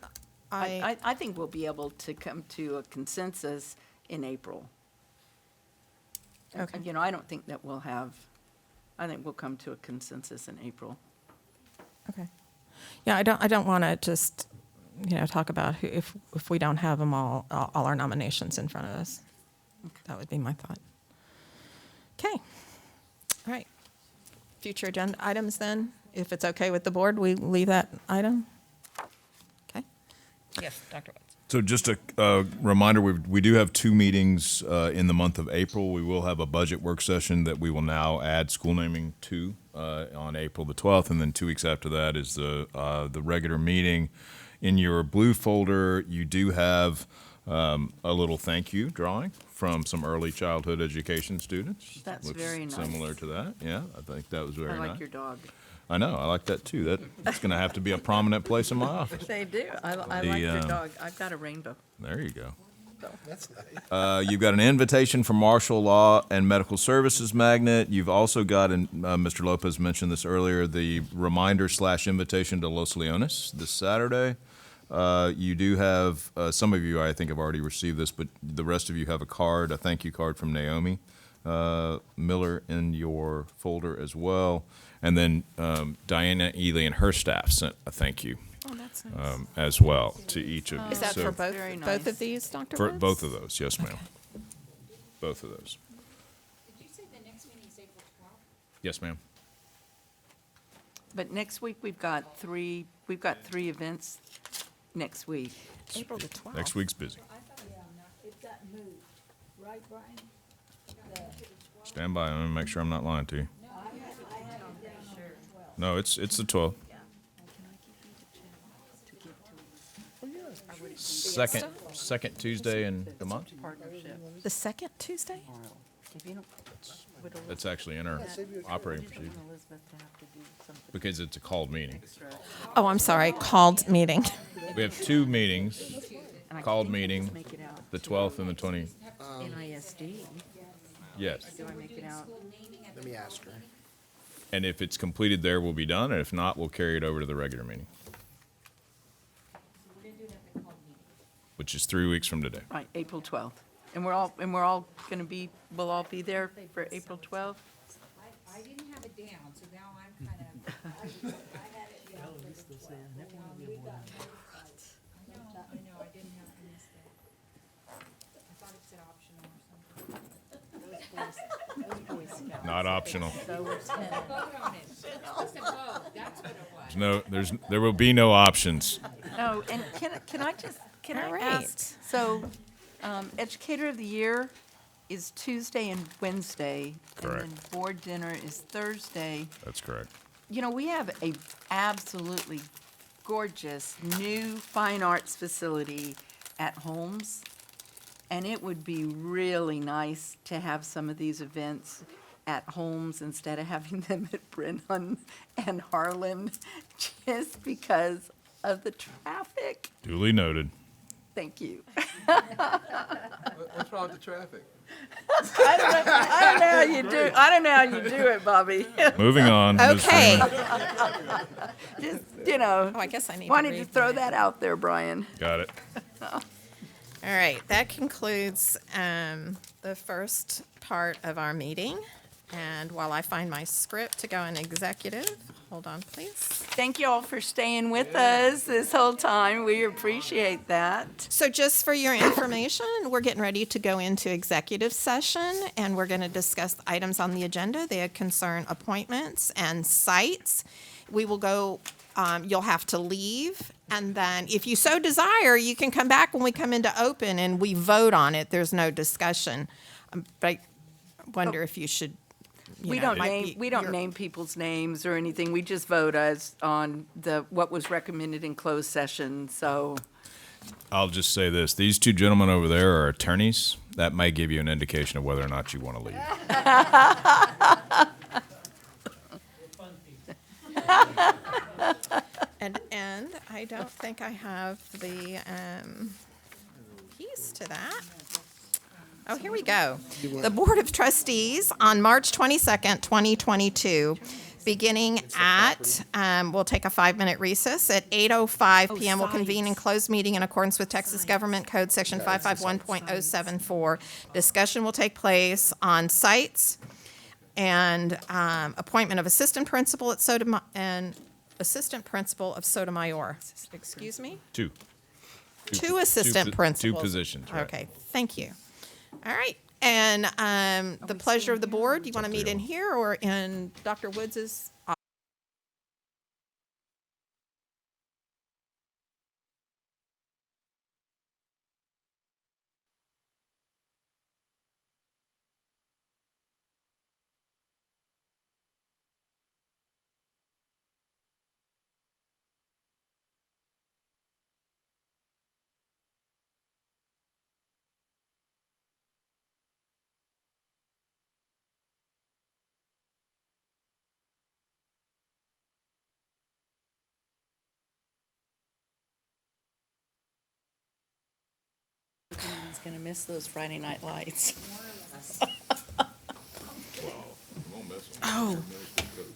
I think we'll be able to come to a consensus in April. Okay. I don't think that I think we'll come to a consensus in April. Okay. Yeah, I don't want to just, talk about if we don't have them all our nominations in front of us. That would be my thought. Okay. All right. Future agenda items then, if it's okay with the board, we leave that item? Okay. Yes, Dr. Woods. So just a reminder, we do have 2 meetings in the month of April. We will have a budget work session that we will now add school naming to on April the 12th, and then 2 weeks after that is the regular meeting. In your blue folder, you do have a little thank you drawing from some early childhood education students. That's Looks very nice. similar to that. Yeah, I think that was very I nice. like your dog. I know, I like that too. That's going to have to be a prominent place in my office. They do. I The, like your dog. I've got a rainbow. There you go. That's nice. You've got an invitation from Marshall Law and Medical Services Magnet. You've also got, and Mr. Lopez mentioned this earlier, the reminder/invitation to Los Leones this Saturday. You do have, some of you I think have already received this, but the rest of you have a thank you card from Naomi Miller in your folder as well. And then Diana Ely and her staff sent a thank you. Oh, that's nice. As well to each of you. Is that So- for both, Very both nice. of these, Dr. For Woods? both of those, yes, ma'am. Both of those. Did you say the next meeting is April 12th? Yes, ma'am. But next week, we've got three events next week. April the 12th. Next week's busy. It got moved, right, Brian? Stand by. Let me make sure I'm not lying to you. No, it's the 12th. Second Tuesday in the month. Partnership. The second Tuesday? If you don't- would Elizabeth- That's actually in our operating procedure Elizabeth to have to do something because it's a called meeting. extra. Oh, I'm sorry, called meeting. We have 2 meetings, And I called think I meeting, just make it out. the 12th and the 20th. NISD. Yes. Do I make it out? Let me ask her. And if it's completed there, we'll be done. And if not, we'll carry it over to the regular meeting, which is 3 weeks from today. Right, April 12th. And we're all going to be, we'll all be there for April 12th? I didn't have it down, so now I'm kind of. Eloise still saying, never want to be a board member. I know, I didn't have, I missed it. I thought it said optional or something. Not optional. Vote on it. It's supposed to vote, that's what it was. There will be no options. No, and can I just, can All I right. ask? So, Educator of the Year is Tuesday and Wednesday. Correct. And then board dinner is Thursday. That's correct. You know, we have a absolutely gorgeous new fine arts facility at Holmes. And it would be really nice to have some of these events at Holmes instead of having them at Brennan and Harlan, just because of the traffic. Duly noted. Thank you. What's wrong with the traffic? I don't know how you do. I don't know how you do it, Bobby. Moving on. Ms. Okay. Freeman. Just, you know. Oh, I guess I need to Wanted to read throw mine. that out there, Brian. Got it. All right, that concludes the first part of our meeting. And while I find my script to go in executive, hold on, please. Thank you all for staying with us this whole time. We appreciate that. So just for your information, we're getting ready to go into executive session, and we're going to discuss the items on the agenda. They concern appointments and sites. We will go, you'll have to leave, and then if you so desire, you can come back when we come into open and we vote on it. There's no discussion. But I wonder if you should, you We know, don't might name, be- we don't you're- name people's names or anything. We just vote as on what was recommended in closed session, so. I'll just say this. These 2 gentlemen over there are attorneys. That may give you an indication of whether or not you want to leave. And I don't think I have the keys to that. Oh, here we go. The Board of Trustees on March 22nd, 2022, beginning at, we'll take a 5-minute recess. At 8:05 PM, we'll convene in closed meeting in accordance with Texas Government Code Section 551.074. Discussion will take place on sites and appointment of assistant principal at and assistant principal of Sotomayor. Excuse me? 2. Two assistant principals. 2 positions, right. Okay, thank you. All right, And the pleasure of the board, do you want to meet in here or in Dr. Woods's office? He's gonna miss those Friday night lights. Oh,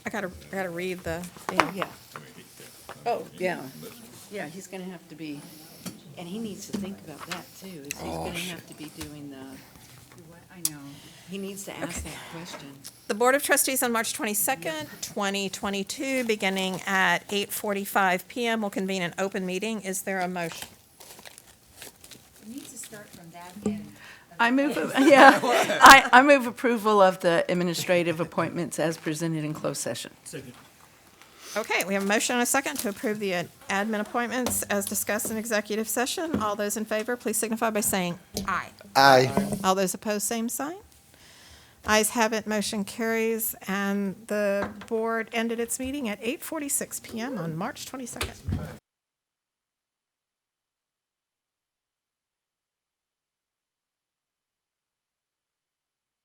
I gotta read the thing. Yeah. Oh, yeah. Yeah, he's gonna have to be, and he needs to think about that too. Is he's gonna have to be doing the, I know, he needs to ask that question. The Board of Trustees on March 22nd, 2022, beginning at 8:45 PM, will convene an open meeting. Is there a motion? It needs to start from that end. I move, I move approval of the administrative appointments as presented in closed session. Second. Okay, we have a motion and a second to approve the admin appointments as discussed in executive session. All those in favor, please signify by saying aye. Aye. All those opposed, same sign. Ayes have it, motion carries, and the board ended its meeting at 8:46 PM on March 22nd.